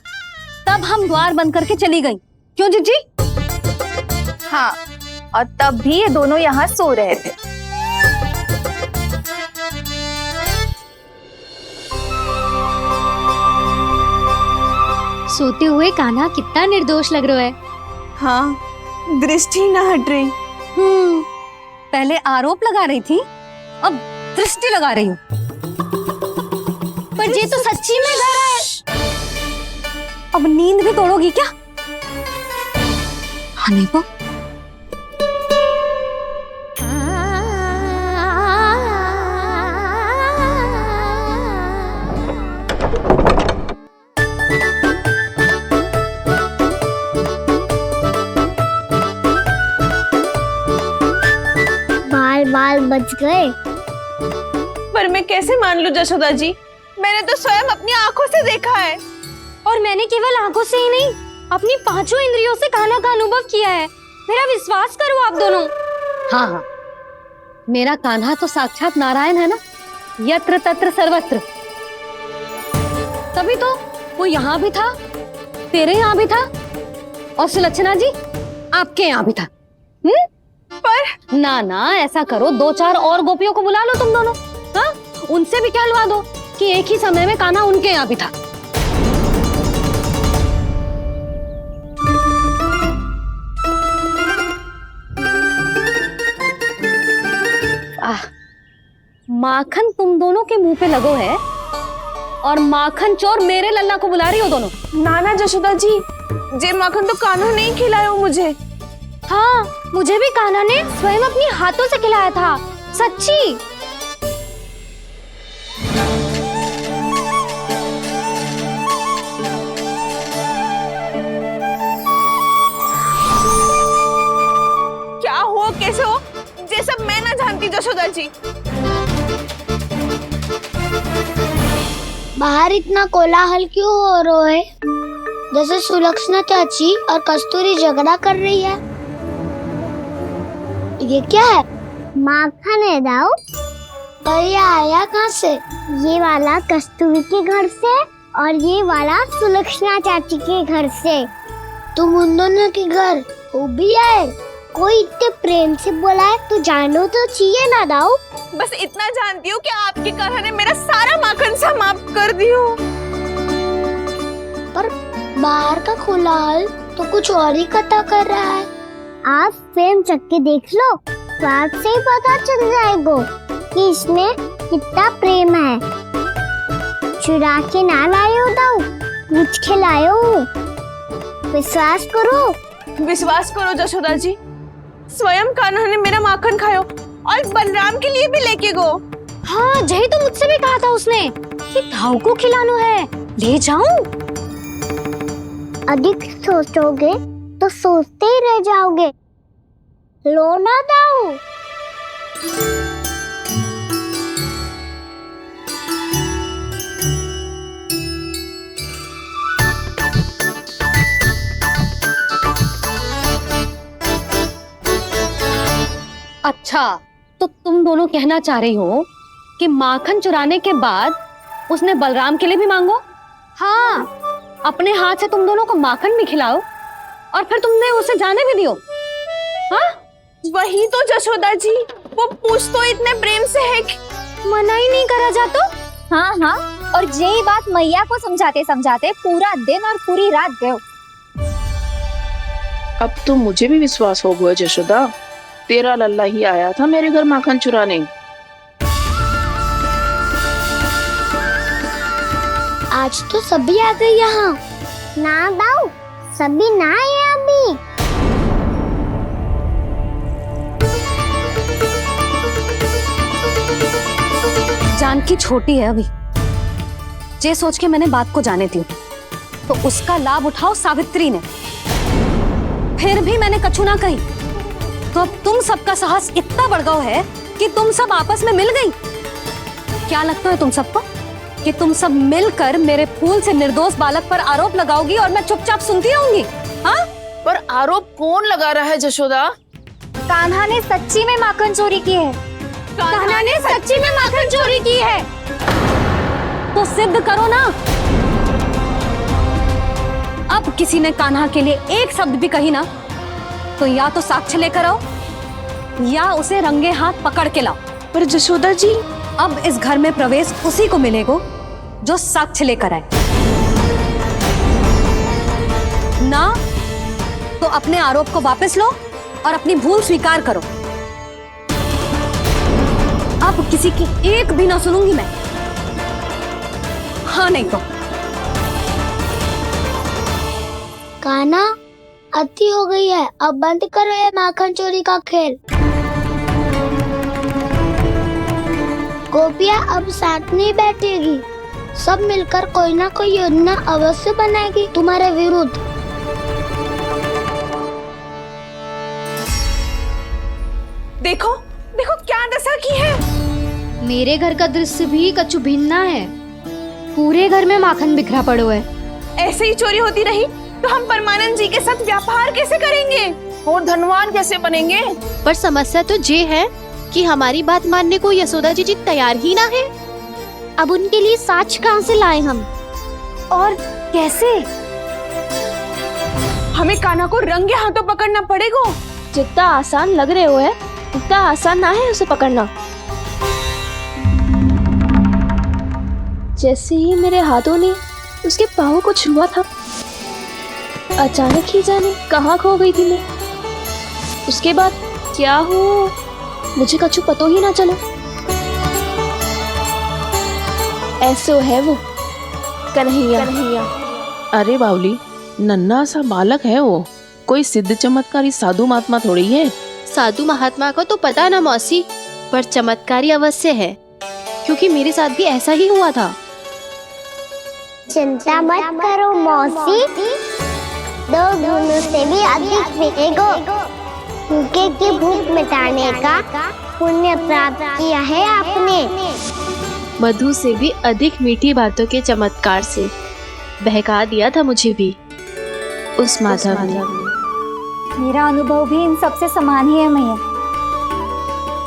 तब हम द्वार बंद करके चली गई। क्यों जीजी? हाँ, और तब भी ये दोनों यहाँ सो रहे थे। सोते हुए कान्हा कितना निर्दोष लग रहा है। हाँ, दृष्टि ना हट रही। पहले आरोप लगा रही थी, अब दृष्टि लगा रही हूँ। पर ये तो सच्ची में घर है। अब नींद भी तोड़ोगी क्या? हाँ देखो। बाल बच गए। पर मैं कैसे मान लूं जशोदा जी? मैंने तो स्वयं अपनी आंखों से देखा है। और मैंने केवल आंखों से ही नहीं, अपनी 5 इंद्रियों से कान्हा का अनुभव किया है। मेरा विश्वास करो आप दोनों। हाँ हाँ, मेरा कान्हा तो साक्षात नारायण है ना, यत्र तत्र सर्वत्र। तभी तो वो यहाँ भी था, तेरे यहाँ भी था, और सुलक्षणा जी आपके यहाँ भी था। पर ना ना, ऐसा करो 2-4 और गोपियों को बुला लो तुम दोनों। हाँ, उनसे भी कहलवा दो कि एक ही समय में कान्हा उनके यहाँ भी था। माखन तुम दोनों के मुंह पे लगो है, और माखन चोर मेरे लल्ला को बुला रही हो दोनों। नाना जशोदा जी, जे माखन तो कान्हा नहीं खिलायो मुझे। हाँ, मुझे भी कान्हा ने स्वयं अपनी हाथों से खिलाया था, सच्ची। क्या हो कैसे हो, ये सब मैं ना जानती जशोदा जी। बाहर इतना कोलाहल क्यों हो रहा है? जैसे सुलक्षणा चाची और कस्तूरी झगड़ा कर रही है। ये क्या है? माखन है दाऊ। तो ये आया कहाँ से? ये वाला कस्तूरी के घर से और ये वाला सुलक्षणा चाची के घर से। तुम उन दोनों के घर वो भी आए? कोई इतने प्रेम से बोला है तो जानो तो चाहिए ना दाऊ। बस इतना जानती हूँ कि आपके कान्हा ने मेरा सारा माखन समाप्त कर दियो। पर बाहर का कोलाहल तो कुछ और ही कथा कर रहा है। आप फ्रेम चक के देख लो तो आपसे ही पता चल जाएगा कि इसमें कितना प्रेम है। चुरा के ना लायो दाऊ, मुझ के लायो। विश्वास करो जशोदा जी, स्वयं कान्हा ने मेरा माखन खायो और बलराम के लिए भी लेके गो। हाँ, जही तो मुझसे भी कहा था उसने कि दाऊ को खिलाना है, ले जाऊं। अधिक सोचोगे तो सोचते ही रह जाओगे। लो ना दाऊ। अच्छा, तो तुम दोनों कहना चाह रही हो कि माखन चुराने के बाद उसने बलराम के लिए भी मांगो? हाँ, अपने हाथ से तुम दोनों को माखन भी खिलाओ और फिर तुमने उसे जाने भी दियो। हाँ? वही तो जशोदा जी, वो पूछ तो इतने प्रेम से है कि मना ही नहीं करा जातो। हाँ हाँ, और यही बात मैया को समझाते समझाते पूरा दिन और पूरी रात गयो। अब तो मुझे भी विश्वास हो गया जशोदा, तेरा लल्ला ही आया था मेरे घर माखन चुराने। आज तो सभी आ गए यहाँ। ना दाऊ, सभी ना आए अभी। जानकी छोटी है अभी, जे सोच के मैंने बात को जाने दी, तो उसका लाभ उठाओ सावित्री ने। फिर भी मैंने कछु ना कही, तो अब तुम सबका साहस इतना बढ़ गया है कि तुम सब आपस में मिल गई। क्या लगता है तुम सबको कि तुम सब मिलकर मेरे फूल से निर्दोष बालक पर आरोप लगाओगी और मैं चुपचाप सुनती रहूंगी? हाँ? पर आरोप कौन लगा रहा है जशोदा? कान्हा ने सच्ची में माखन चोरी की है। कान्हा ने सच्ची में माखन चोरी की है। तो सिद्ध करो ना। अब किसी ने कान्हा के लिए एक शब्द भी कही ना, तो या तो साक्ष्य लेकर आओ या उसे रंगे हाथ पकड़ के लाओ। पर जशोदा जी, अब इस घर में प्रवेश उसी को मिलेगा जो साक्ष्य लेकर आए। ना तो अपने आरोप को वापस लो और अपनी भूल स्वीकार करो। अब किसी की एक भी ना सुनूंगी मैं। हाँ नहीं तो कान्हा, अति हो गई है, अब बंद करो ये माखन चोरी का खेल। गोपिया अब साथ नहीं बैठेगी, सब मिलकर कोई ना कोई योजना अवश्य बनाएगी तुम्हारे विरुद्ध। देखो देखो क्या दशा की है। मेरे घर का दृश्य भी कछु भिन्न है। पूरे घर में माखन बिखरा पड़ो है। ऐसे ही चोरी होती रही तो हम परमानंद जी के साथ व्यापार कैसे करेंगे और धनवान कैसे बनेंगे? पर समस्या तो ये है कि हमारी बात मानने को यशोदा जी तैयार ही ना है। अब उनके लिए साक्ष्य कहाँ से लाए हम, और कैसे? हमें कान्हा को रंगे हाथों पकड़ना पड़ेगा। जितना आसान लग रहे हो है उतना आसान ना है उसे पकड़ना। जैसे ही मेरे हाथों ने उसके पाँव को छुआ था, अचानक ही जाने कहाँ खो गई थी मैं। उसके बाद क्या हो मुझे कछु पतो ही ना चला। ऐसो है वो कन्हैया। अरे बावली, नन्हा सा बालक है वो, कोई सिद्ध चमत्कारी साधु महात्मा थोड़ी है। साधु महात्मा को तो पता ना मौसी, पर चमत्कारी अवश्य है, क्योंकि मेरे साथ भी ऐसा ही हुआ था। चिंता मत करो मौसी, 2 गुणों से भी अधिक मिलेगा। भूखे की भूख मिटाने का पुण्य प्राप्त किया है आपने। मधु से भी अधिक मीठी बातों के चमत्कार से बहका दिया था मुझे भी उस माधव ने। मेरा अनुभव भी इन सबसे समान ही है मैया।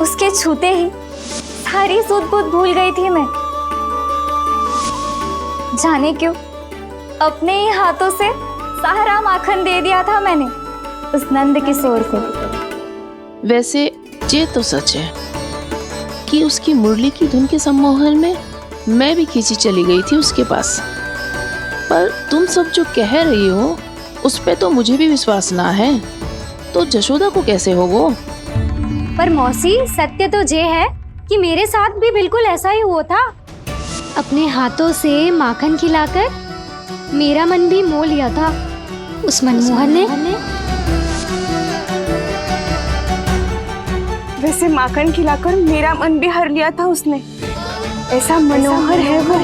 उसके छूते ही सारी सूध बूध भूल गई थी मैं। जाने क्यों अपने ही हाथों से सारा माखन दे दिया था मैंने उस नंद किशोर को। वैसे ये तो सच है कि उसकी मुरली की धुन के सम्मोहन में मैं भी खींची चली गई थी उसके पास। पर तुम सब जो कह रही हो उस पे तो मुझे भी विश्वास ना है, तो जशोदा को कैसे होगा? पर मौसी सत्य तो ये है कि मेरे साथ भी बिल्कुल ऐसा ही हुआ था। अपने हाथों से माखन खिलाकर मेरा मन भी मोह लिया था उस मनमोहन ने। वैसे माखन खिलाकर मेरा मन भी हर लिया था उसने। ऐसा मनोहर है वो।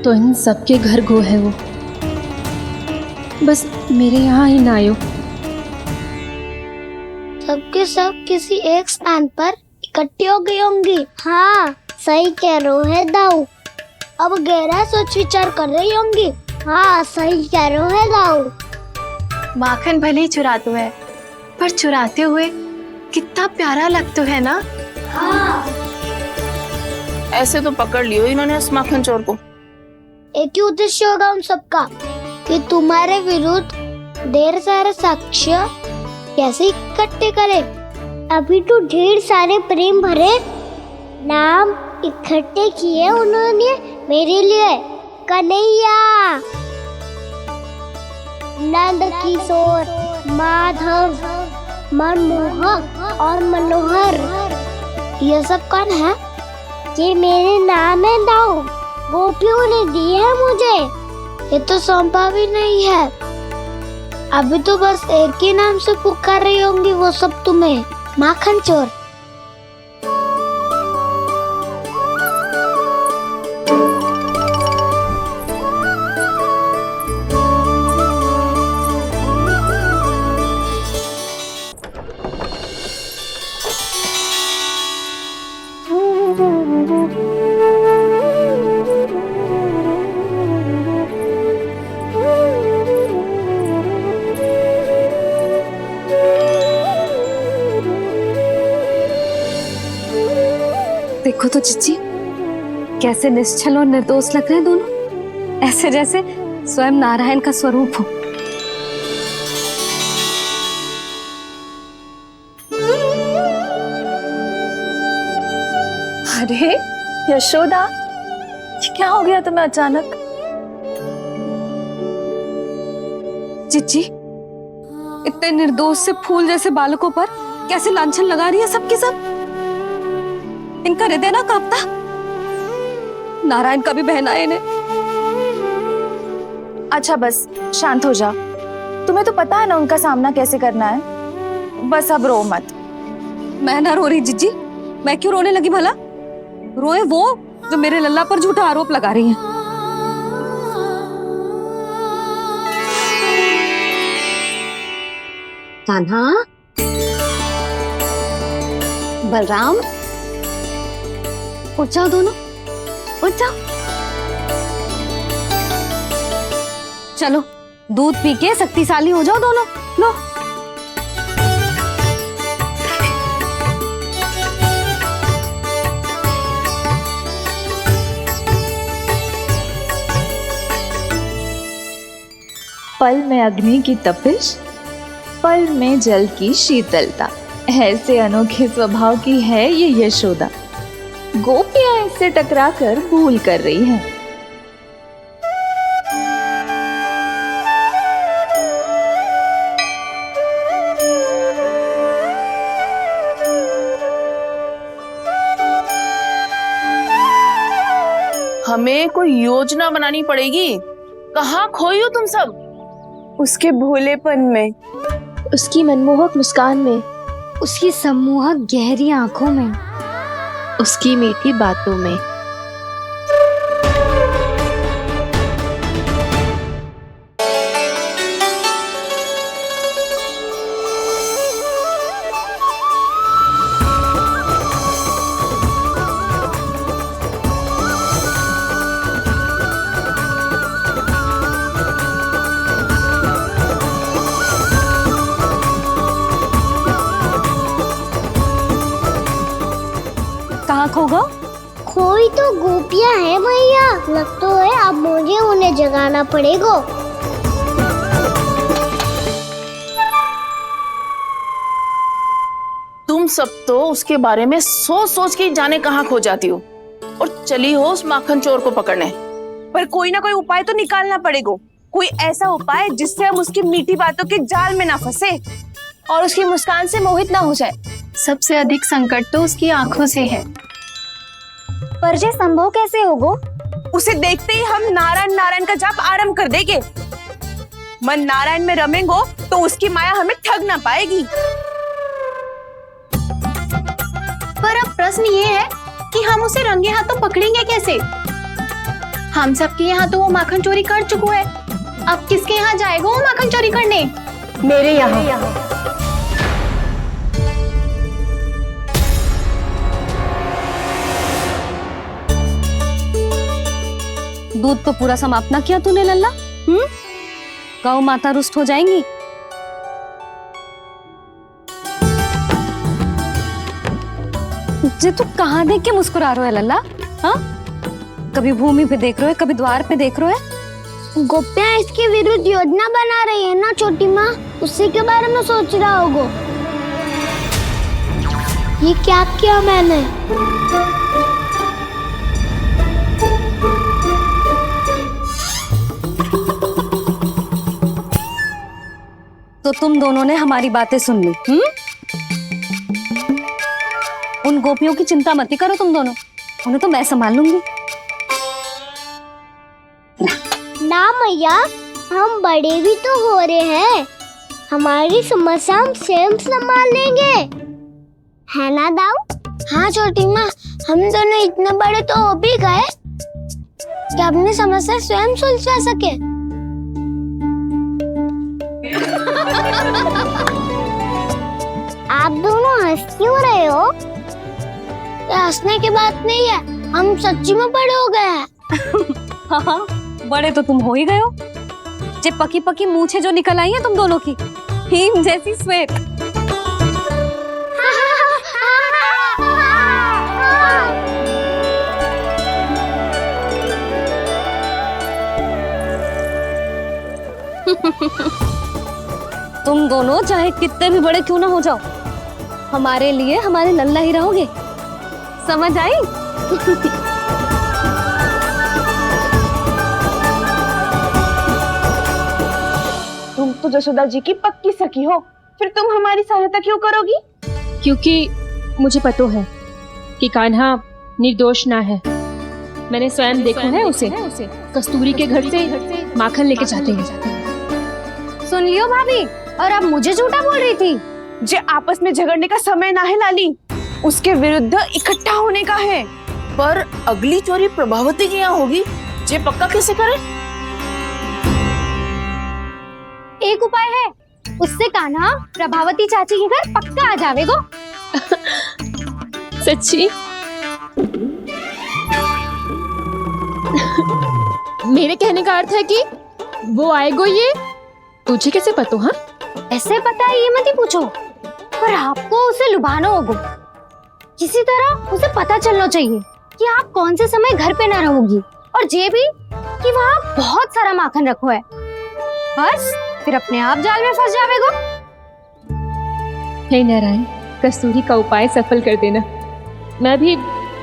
तो इन सबके घर गो है वो, बस मेरे यहाँ ही ना आयो। सबके सब किसी एक स्थान पर इकट्ठी हो गई होंगी। हाँ सही कह रहे है दाऊ। अब गहरा सोच विचार कर रही होंगी। हाँ सही कह रहे है दाऊ। माखन भले ही चुराते है, पर चुराते हुए कितना प्यारा लगता है ना। हाँ ऐसे तो पकड़ लियो इन्होंने उस माखन चोर को। एक ही उद्देश्य होगा उन सबका कि तुम्हारे विरुद्ध ढेर सारे साक्ष्य कैसे इकट्ठे करे। अभी तो ढेर सारे प्रेम भरे नाम इकट्ठे किए उन्होंने मेरे लिए। कन्हैया, नंद किशोर, माधव, मनमोहक और मनोहर, ये सब कौन है? ये मेरे नाम है दाऊ। गोपियों ने दी है मुझे, ये तो सौंपा भी नहीं है। अभी तो बस एक ही नाम से पुकार रही होंगी वो सब तुम्हें, माखन चोर। देखो तो चिच्ची, कैसे निश्चल और निर्दोष लग रहे हैं दोनों, ऐसे जैसे स्वयं नारायण का स्वरूप हो। अरे यशोदा, ये क्या हो गया तुम्हें अचानक? चिच्ची, इतने निर्दोष से फूल जैसे बालकों पर कैसे लांछन लगा रही है सबके सब। इनका हृदय ना कांपता? नारायण का भी बहना है इन्हें। अच्छा बस शांत हो जाओ, तुम्हें तो पता है ना उनका सामना कैसे करना है। बस अब रो मत। मैं ना रो रही जिज्जी, मैं क्यों रोने लगी भला? रोए वो जो मेरे लल्ला पर झूठा आरोप लगा रही हैं। कान्हा, बलराम, उठ जाओ दोनों, उठ जाओ। चलो दूध पी के शक्तिशाली हो जाओ दोनों। लो। पल में अग्नि की तपिश, पल में जल की शीतलता, ऐसे अनोखे स्वभाव की है ये यशोदा। गोपियां इससे टकराकर भूल कर रही हैं। हमें कोई योजना बनानी पड़ेगी। कहाँ खोई हो तुम सब? उसके भोलेपन में, उसकी मनमोहक मुस्कान में, उसकी सम्मोहक गहरी आंखों में, उसकी मीठी बातों में। कहाँ खो गो? कोई तो गोपियां है भैया, लगता है अब मुझे उन्हें जगाना पड़ेगा। तुम सब तो उसके बारे में सोच सोच के जाने कहाँ खो जाती हो और चली हो उस माखन चोर को पकड़ने। पर कोई ना कोई उपाय तो निकालना पड़ेगा। कोई ऐसा उपाय जिससे हम उसकी मीठी बातों के जाल में ना फंसे और उसकी मुस्कान से मोहित ना हो जाए। सबसे अधिक संकट तो उसकी आंखों से है। पर ये संभव कैसे होगा? उसे देखते ही हम नारायण नारायण का जाप आरंभ कर देंगे। मन नारायण में रमेंगो तो उसकी माया हमें ठग ना पाएगी। पर अब प्रश्न ये है कि हम उसे रंगे हाथों पकड़ेंगे कैसे? हम सबके यहाँ तो वो माखन चोरी कर चुका है। अब किसके यहाँ जाएगा वो माखन चोरी करने? मेरे यहाँ। दूध तो पूरा समाप्त ना किया तूने लल्ला। गौ माता रुष्ट हो जाएंगी। जे तू कहाँ देख के मुस्कुरा रहे हो लल्ला? हाँ, कभी भूमि पे देख रहे हो, कभी द्वार पे देख रहे हो। गोपियां इसके विरुद्ध योजना बना रही है ना छोटी माँ, उसी के बारे में सोच रहा होगा। ये क्या किया मैंने? तो तुम दोनों ने हमारी बातें सुन ली। उन गोपियों की चिंता मत करो तुम दोनों, उन्हें तो मैं संभाल लूंगी। ना मैया, हम बड़े भी तो हो रहे हैं, हमारी समस्या हम स्वयं संभाल लेंगे, है ना दाऊ? हाँ छोटी माँ, हम दोनों इतने बड़े तो हो भी गए कि अपनी समस्या स्वयं सुलझा सके। आप दोनों हंस क्यों रहे हो? ये हंसने की बात नहीं है, हम सच्ची में बड़े हो गए हैं। हाँ, बड़े तो तुम हो ही गए हो। जे पकी पकी मूछें जो निकल आई हैं तुम दोनों की, हिम जैसी श्वेत। तुम दोनों चाहे कितने भी बड़े क्यों ना हो जाओ, हमारे लिए हमारे लल्ला ही रहोगे। समझ आई? तुम तो जसोदा जी की पक्की सखी हो, फिर तुम हमारी सहायता क्यों करोगी? क्योंकि मुझे पता है कि कान्हा निर्दोष ना है। मैंने स्वयं देखा है उसे कस्तूरी के घर से माखन लेके जाते हैं। सुन लियो भाभी, और अब मुझे झूठा बोल रही थी। जे आपस में झगड़ने का समय ना है लाली, उसके विरुद्ध इकट्ठा होने का है। पर अगली चोरी प्रभावती के यहाँ होगी, जे पक्का कैसे करे? एक उपाय है, उससे कान्हा प्रभावती चाची के घर पक्का आ जावेगो। सच्ची? मेरे कहने का अर्थ है कि वो आएगो। ये तुझे कैसे पता? हाँ, ऐसे पता है ये मत ही पूछो, पर आपको उसे लुभाना होगा। किसी तरह उसे पता चलना चाहिए कि आप कौन से समय घर पे ना रहोगी, और ये भी कि वहाँ बहुत सारा माखन रखो है। बस फिर अपने आप जाल में फंस जावेगो। हे नारायण, कस्तूरी का उपाय सफल कर देना। मैं भी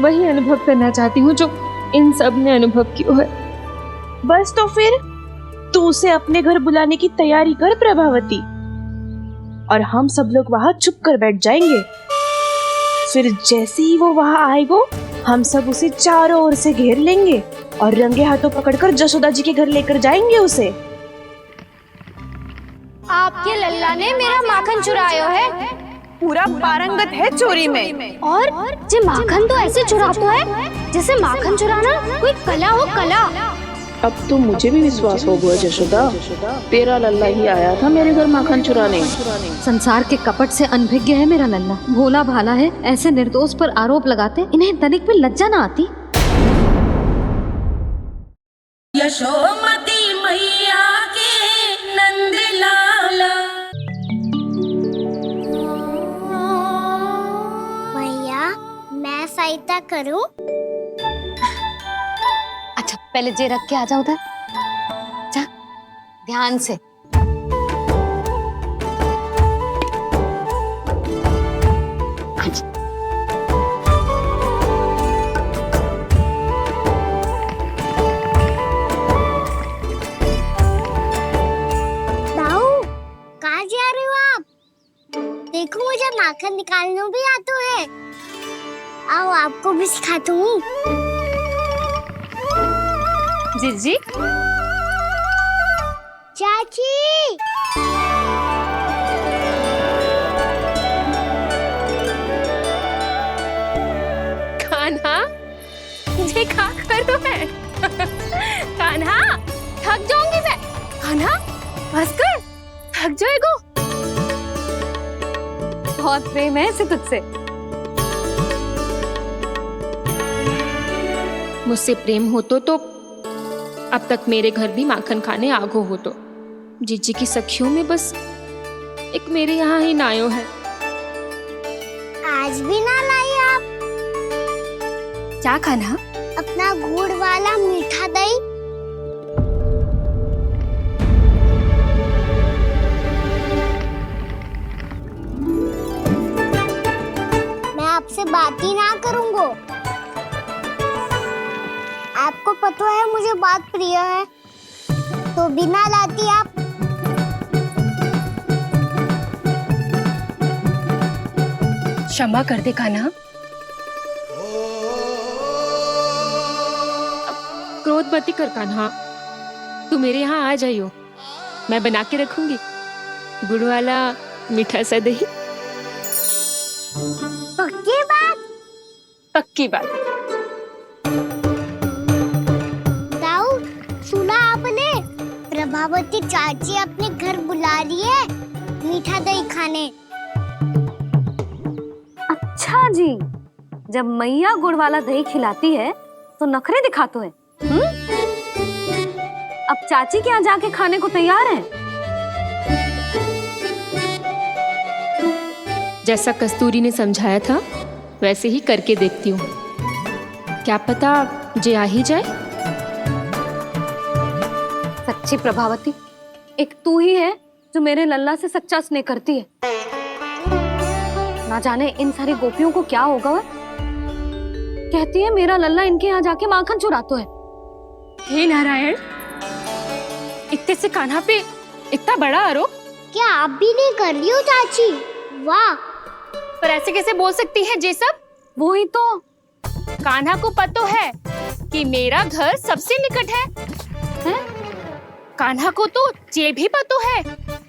वही अनुभव करना चाहती हूँ जो इन सब ने अनुभव किया है। बस तो फिर तू उसे अपने घर बुलाने की तैयारी कर प्रभावती, और हम सब लोग वहां चुप कर बैठ जाएंगे। फिर जैसे ही वो वहां आएगो, हम सब उसे चारों ओर से घेर लेंगे और रंगे हाथों पकड़कर जशोदा जी के घर लेकर जाएंगे उसे। आपके लल्ला ने मेरा माखन चुराया है। पूरा पारंगत है चोरी में। और जे माखन तो ऐसे चुराता है जैसे माखन चुराना कोई कला हो, कला। अब तो मुझे भी विश्वास हो गया जशोदा, तेरा लल्ला ही आया था मेरे घर माखन चुराने। संसार के कपट से अनभिज्ञ है मेरा लल्ला, भोला भाला है। ऐसे निर्दोष पर आरोप लगाते इन्हें तनिक भी लज्जा ना आती। यशोमती मैया के नंद लाला। भैया मैं सहायता करूं? अच्छा पहले जे रख के आ जाओ उधर, जा ध्यान से। दाऊ कहाँ जा रहे हो आप? देखो मुझे माखन निकालना भी आता है। आओ आपको भी सिखाता हूँ। जीजी चाची कान्हा, मुझे क्या करो है? कान्हा थक जाऊंगी मैं। कान्हा बस कर, थक जाएगो। बहुत प्रेम है इसे तुझसे। मुझसे प्रेम हो तो अब तक मेरे घर भी माखन खाने आगो हो। तो जीजी की सखियों में बस एक मेरे यहाँ ही नायो है। आज भी ना लाई आप? क्या खाना? अपना गुड़ वाला मीठा दही। मैं आपसे बात ही ना करूंगा। आपको पता है मुझे बात प्रिय है, तो बिना लाती आप। क्षमा कर दे कान्हा। क्रोध मत कर कान्हा, तू मेरे यहाँ आ जाइयो, मैं बना के रखूंगी गुड़ वाला मीठा सा दही। पक्की बात? पक्की बात। दाऊ सुना आपने? प्रभावती चाची अपने घर बुला रही है मीठा दही खाने। अच्छा जी, जब मैया गुड़ वाला दही खिलाती है तो नखरे दिखाते हैं। अब चाची के यहाँ जाके खाने को तैयार है। जैसा कस्तूरी ने समझाया था वैसे ही करके देखती हूँ, क्या पता जे आ ही जाए। सच्ची प्रभावती, एक तू ही है जो मेरे लल्ला से सच्चा स्नेह करती है। ना जाने इन सारी गोपियों को क्या होगा। वह कहती है मेरा लल्ला इनके यहाँ जाके माखन चुराता है। हे नारायण, इतने से कान्हा पे इतना बड़ा आरोप। क्या आप भी नहीं कर रही हो चाची? वाह, पर ऐसे कैसे बोल सकती है जे सब? वो ही तो। कान्हा को पता है कि मेरा घर सबसे निकट है? कान्हा को तो ये भी पता है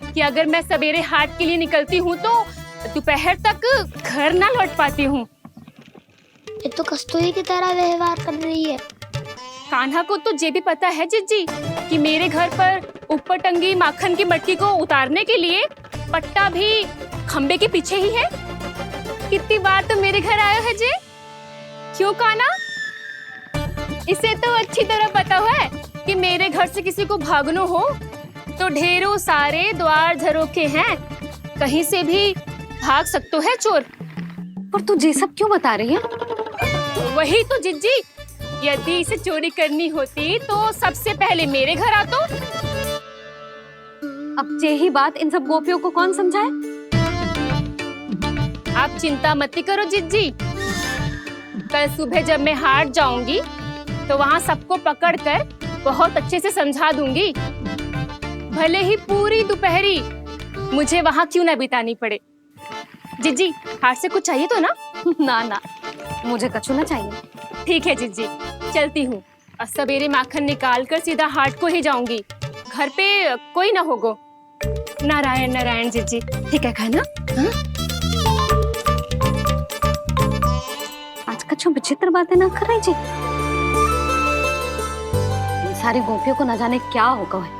कि अगर मैं सवेरे हाट के लिए निकलती हूँ तो दोपहर तक घर ना लौट पाती हूँ। ये तो कस्तूरी की तरह व्यवहार कर रही है। कान्हा को तो ये भी पता है जीजी कि मेरे घर पर ऊपर टंगी माखन की मटकी को उतारने के लिए पट्टा भी खंबे के पीछे ही है। कितनी बार तो मेरे घर आया है जी। क्यों कान्हा? इसे तो अच्छी तरह पता है कि मेरे घर से किसी को भागना हो तो ढेरों सारे द्वार झरोखे हैं, कहीं से भी भाग सकते है चोर। पर तू ये सब क्यों बता रही है? वही तो जिज्जी, यदि इसे चोरी करनी होती तो सबसे पहले मेरे घर आतो। अब यही बात इन सब गोपियों को कौन समझाए? आप चिंता मत करो जिज्जी, कल सुबह जब मैं हाट जाऊंगी तो वहाँ सबको पकड़कर बहुत अच्छे से समझा दूंगी, भले ही पूरी दोपहरी मुझे वहाँ क्यों ना बितानी पड़े। जिज्जी, हाट से कुछ चाहिए तो ना? ना ना, मुझे कछु ना चाहिए। ठीक है जीजी, चलती हूँ। और सवेरे माखन निकाल कर सीधा हाट को ही जाऊंगी। घर पे कोई ना होगो। नारायण नारायण जीजी, ठीक है खाना? हाँ? आज कछु विचित्र बातें ना कर रही जी। इन सारी गोपियों को न जाने क्या होगा है।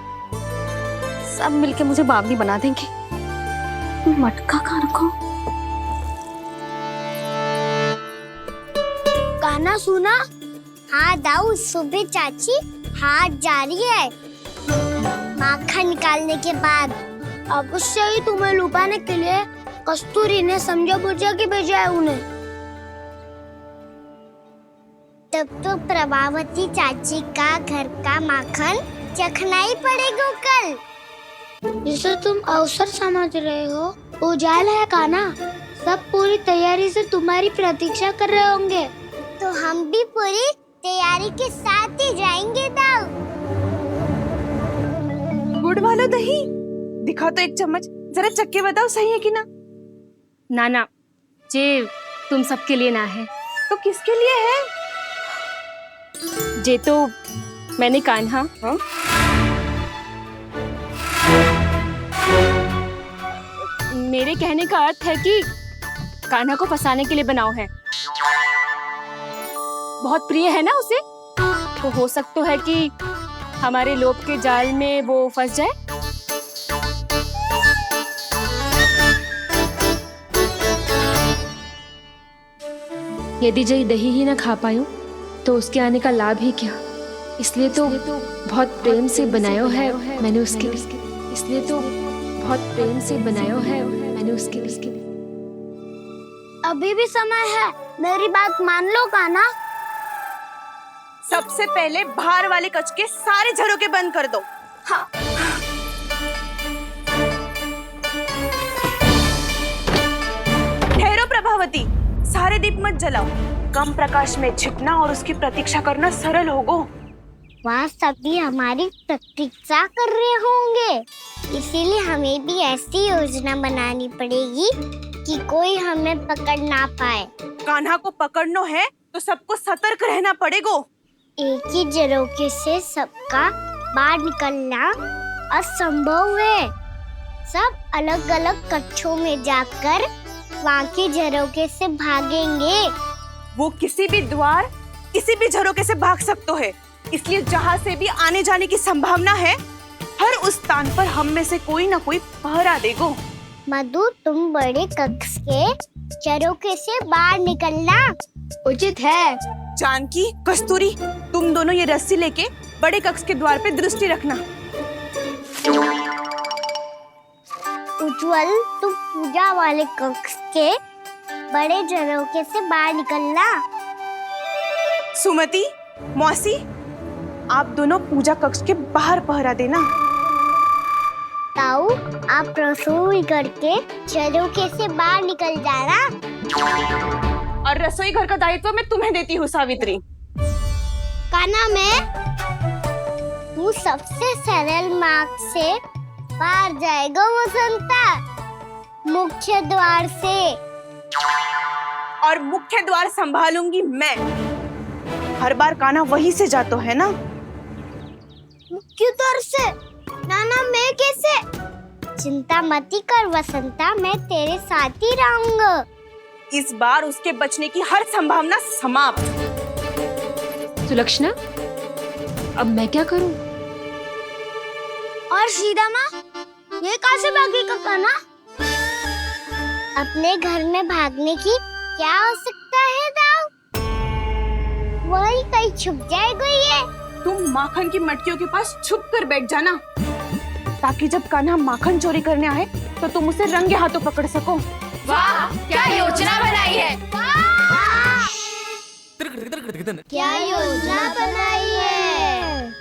सब मिलके मुझे बावली बना देंगे। मटका कहाँ रखो? गाना सुना? हाँ दाऊ, सुबह चाची हाथ जा रही है माखन निकालने के बाद। अवश्य ही तुम्हें लुभाने के लिए कस्तूरी ने समझा बुझा के भेजा है उन्हें। तब तो प्रभावती चाची का घर का माखन चखना ही पड़ेगा कल। जिसे तुम अवसर समझ रहे हो, उजाला है काना। सब पूरी तैयारी से तुम्हारी प्रतीक्षा कर रहे होंगे। तो हम भी पूरी तैयारी के साथ ही जाएंगे दाऊ। गुड़ वाला दही दिखा तो एक चम्मच, जरा चख के बताओ सही है कि ना। ना ना, जे तुम सबके लिए ना है। तो किसके लिए है? जे तो मैंने कान्हा। हाँ? मेरे कहने का अर्थ है कि कान्हा को फंसाने के लिए बनाओ है। बहुत प्रिय है ना उसे, तो हो सकता है कि हमारे लोभ के जाल में वो फंस जाए। यदि जय दही ही ना खा पायूं तो उसके आने का लाभ ही क्या। इसलिए तो बहुत प्रेम से बनाया है मैंने उसके लिए। इसलिए तो बहुत प्रेम से बनाया है मैंने उसके लिए। अभी भी समय है, मेरी बात मान लो काना। सबसे पहले बाहर वाले कच के सारे झरोके बंद कर दो। हाँ। ठहरो प्रभावती, सारे दीप मत जलाओ। कम प्रकाश में छिपना और उसकी प्रतीक्षा करना सरल होगो। वहाँ सभी हमारी प्रतीक्षा कर रहे होंगे, इसीलिए हमें भी ऐसी योजना बनानी पड़ेगी कि कोई हमें पकड़ ना पाए। कान्हा को पकड़ना है तो सबको सतर्क रहना पड़ेगा। एक ही झरोके से सबका बाहर निकलना असंभव है। सब अलग अलग कक्षों में जाकर वहाँ के झरोके से भागेंगे। वो किसी भी द्वार, किसी भी झरोके से भाग सकते है, इसलिए जहाँ से भी आने जाने की संभावना है, हर उस स्थान पर हम में से कोई ना कोई पहरा देगो। मधु, तुम बड़े कक्ष के झरोके से बाहर निकलना उचित है। जानकी, कस्तूरी, तुम दोनों ये रस्सी लेके बड़े कक्ष के द्वार पे दृष्टि रखना। उज्जवल, तुम पूजा वाले कक्ष के बड़े झरोके से बाहर निकलना। सुमति, मौसी, आप दोनों पूजा कक्ष के बाहर पहरा देना। ताऊ, आप रसोई करके झरोके से बाहर निकल जाना। और रसोई घर का दायित्व मैं तुम्हें देती हूँ सावित्री। काना, मैं तू सबसे सरल मार्ग से बाहर जाएगा वसंता, मुख्य द्वार से। और मुख्य द्वार संभालूंगी मैं। हर बार कान्हा वहीं से जाता है ना। मुख्य द्वार से? नाना, मैं कैसे? चिंता मत कर वसंता, मैं तेरे साथ ही रहूंगा। इस बार उसके बचने की हर संभावना समाप्त। सुलक्षणा, अब मैं क्या करूं? और सीधा माँ, ये कहाँ से भागेगा कान्हा? अपने घर में भागने की क्या हो सकता है दाऊ? वही कहीं छुप जाएगा ये। तुम माखन की मटकियों के पास छुप कर बैठ जाना, ताकि जब कान्हा माखन चोरी करने आए तो तुम उसे रंगे हाथों पकड़ सको। वाह, क्या योजना बनाई है! क्या योजना बनाई है!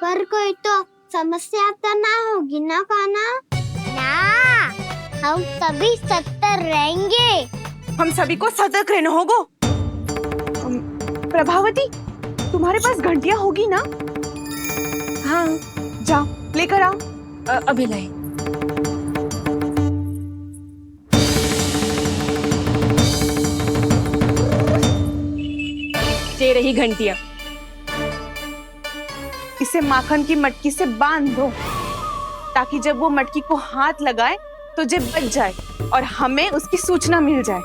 पर कोई तो समस्या तो ना होगी ना कान्हा? ना, हम सभी सतर्क रहेंगे। हम सभी को सतर्क रहना होगा। प्रभावती, तुम्हारे पास घंटियां होगी ना? हाँ, जाओ लेकर आओ। अभी लाई। ले रही घंटिया, इसे माखन की मटकी से बांध दो ताकि जब वो मटकी को हाथ लगाए तो जे बच जाए और हमें उसकी सूचना मिल जाए।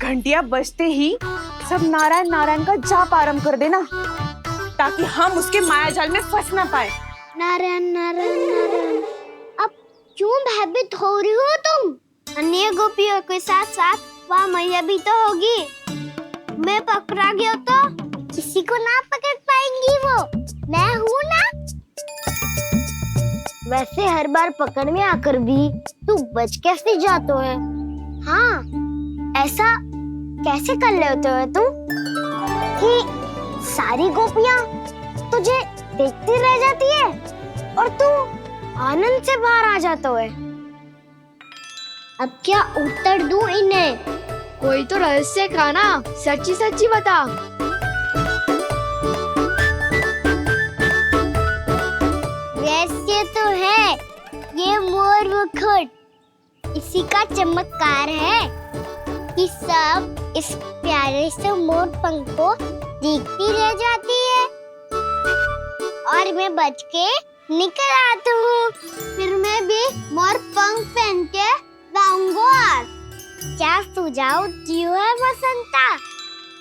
घंटिया बजते ही सब नारायण नारायण का जाप आरंभ कर देना ताकि हम उसके माया जाल में फंस ना पाए। नारायण नारायण नारायण। अब क्यों भयभीत हो रही हो तुम? अन्य गोपियों के साथ साथ वहाँ मैया भी तो होगी। मैं पकड़ा गया तो किसी को ना पकड़ पाएंगी वो, मैं हूँ ना। वैसे हर बार पकड़ में आकर भी तू बच कैसे जाते है? हाँ, ऐसा कैसे कर लेते हो तुम कि सारी गोपियाँ तुझे देखती रह जाती है और तू आनंद से बाहर आ जाता है? अब क्या उत्तर दूं इन्हें? कोई तो रहस्य का ना, सच्ची सच्ची बता। रहस्य तो है, ये मोर मुकुट इसी का चमत्कार है कि सब इस प्यारे से मोर पंख को देखती रह जाती है और मैं बच के निकल आता हूँ। फिर मैं भी मोर पंख पहन के गाऊंगा। क्या सुझाव दियो है बसंता?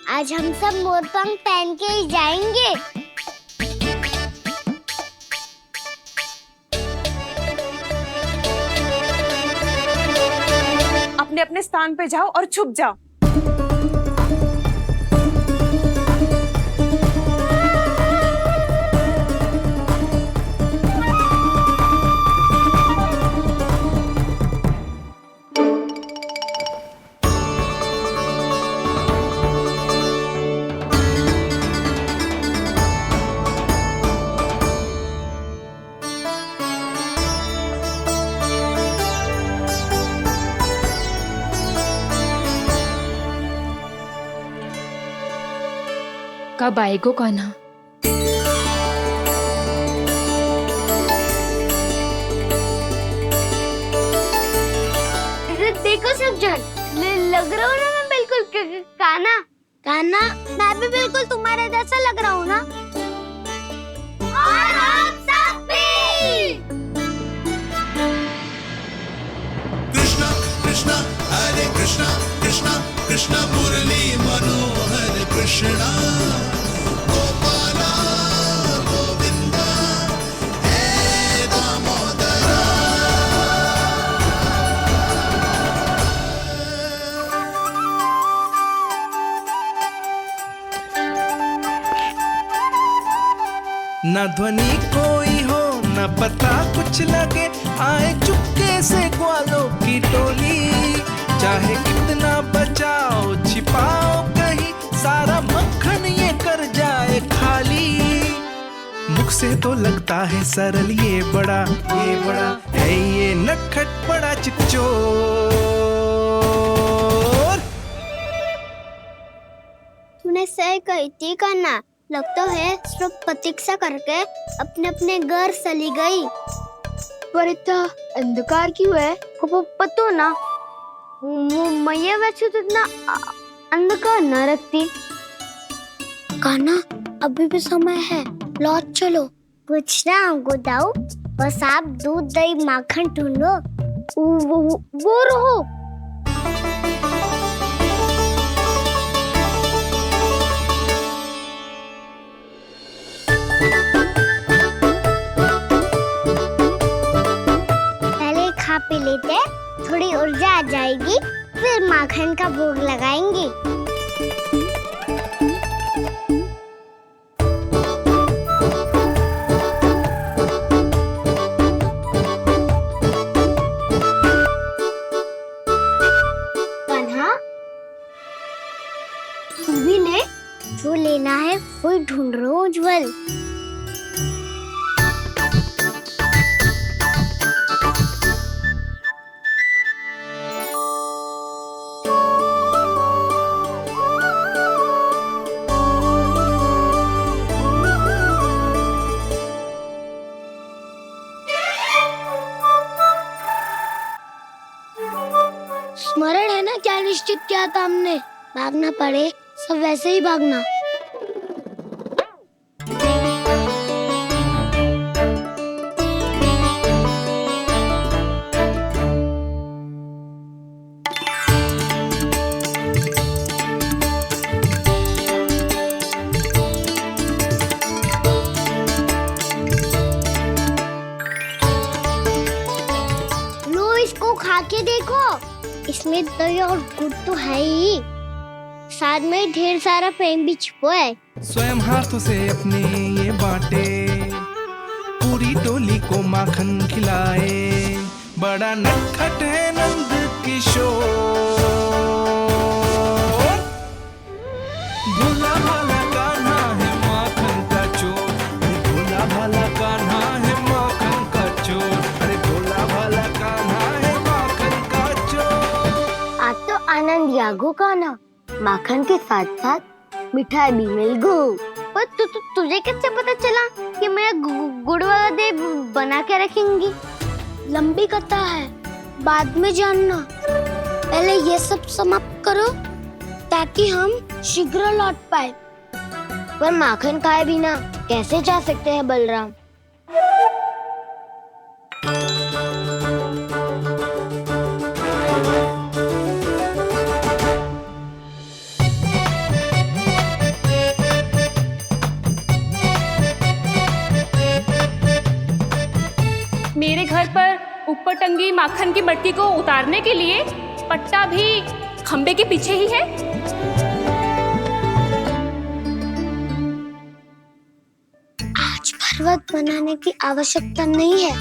आज हम सब मोर पंख पहन के ही जाएंगे। अपने अपने स्थान पे जाओ और छुप जाओ। कब आएगो कान्हा? देखो सब जन, लग रहा हूँ ना मैं बिल्कुल कान्हा। कान्हा, मैं भी बिल्कुल तुम्हारे जैसा लग रहा हूँ ना? और हम सब भी। कृष्णा कृष्णा हरे कृष्णा कृष्णा कृष्णा मुरली मनोहर कृष्णा गोपाला गोविंदा हे दामोदरा। न ध्वनि कोई हो न पता कुछ लगे, आए चुपके से ग्वालों की टोली। चाहे कितना बचाओ छिपाओ कहीं, सारा मक्खन ये कर जाए खाली। मुख से तो लगता है सरल, ये बड़ा है ये नटखट बड़ा चिकचोर। तूने सही कही थी कान्हा, लगता है सब प्रतीक्षा करके अपने अपने घर चली गई। पर इतना अंधकार क्यों है? पतो ना, मैया वैसे तो इतना अंधकार न रखती। कान्हा, अभी भी समय है, लौट चलो। कुछ ना हमको दाऊ, बस आप दूध दही माखन ढूंढो। वो रहो। पहले खा पी लेते, थोड़ी ऊर्जा आ जाएगी, फिर माखन का भोग लगाएंगे। कान्हा, तू भी ले, जो लेना है वो ढूंढ रहा हूँ उज्जवल। देख के आता हमने, भागना पड़े सब वैसे ही भागना। लो इसको खा के देखो, इसमें दही और गुड़ तो है ही, साथ में ढेर सारा प्रेम भी छुपा है। स्वयं हाथों से अपने ये बाटे, पूरी टोली को माखन खिलाए, बड़ा नटखट है नंद किशोर। भोला भाला कान्हा है माखन का चोर, भोला भाला कान्हा है माखन का चोर, अरे भोला भाला कान्हा है माखन का चोर। आज तो आनंद यागो का ना, माखन के साथ साथ मिठाई भी मिल गई। पर तुझे कैसे पता चला कि मैं गुड़ वाला देव बना के रखेंगी? लंबी कथा है, बाद में जानना। पहले ये सब समाप्त करो ताकि हम शीघ्र लौट पाए। पर माखन खाए बिना कैसे जा सकते हैं बलराम? मेरे घर पर ऊपर टंगी माखन की मटकी को उतारने के लिए पट्टा भी खंबे के पीछे ही है। आज पर्वत बनाने की आवश्यकता नहीं है,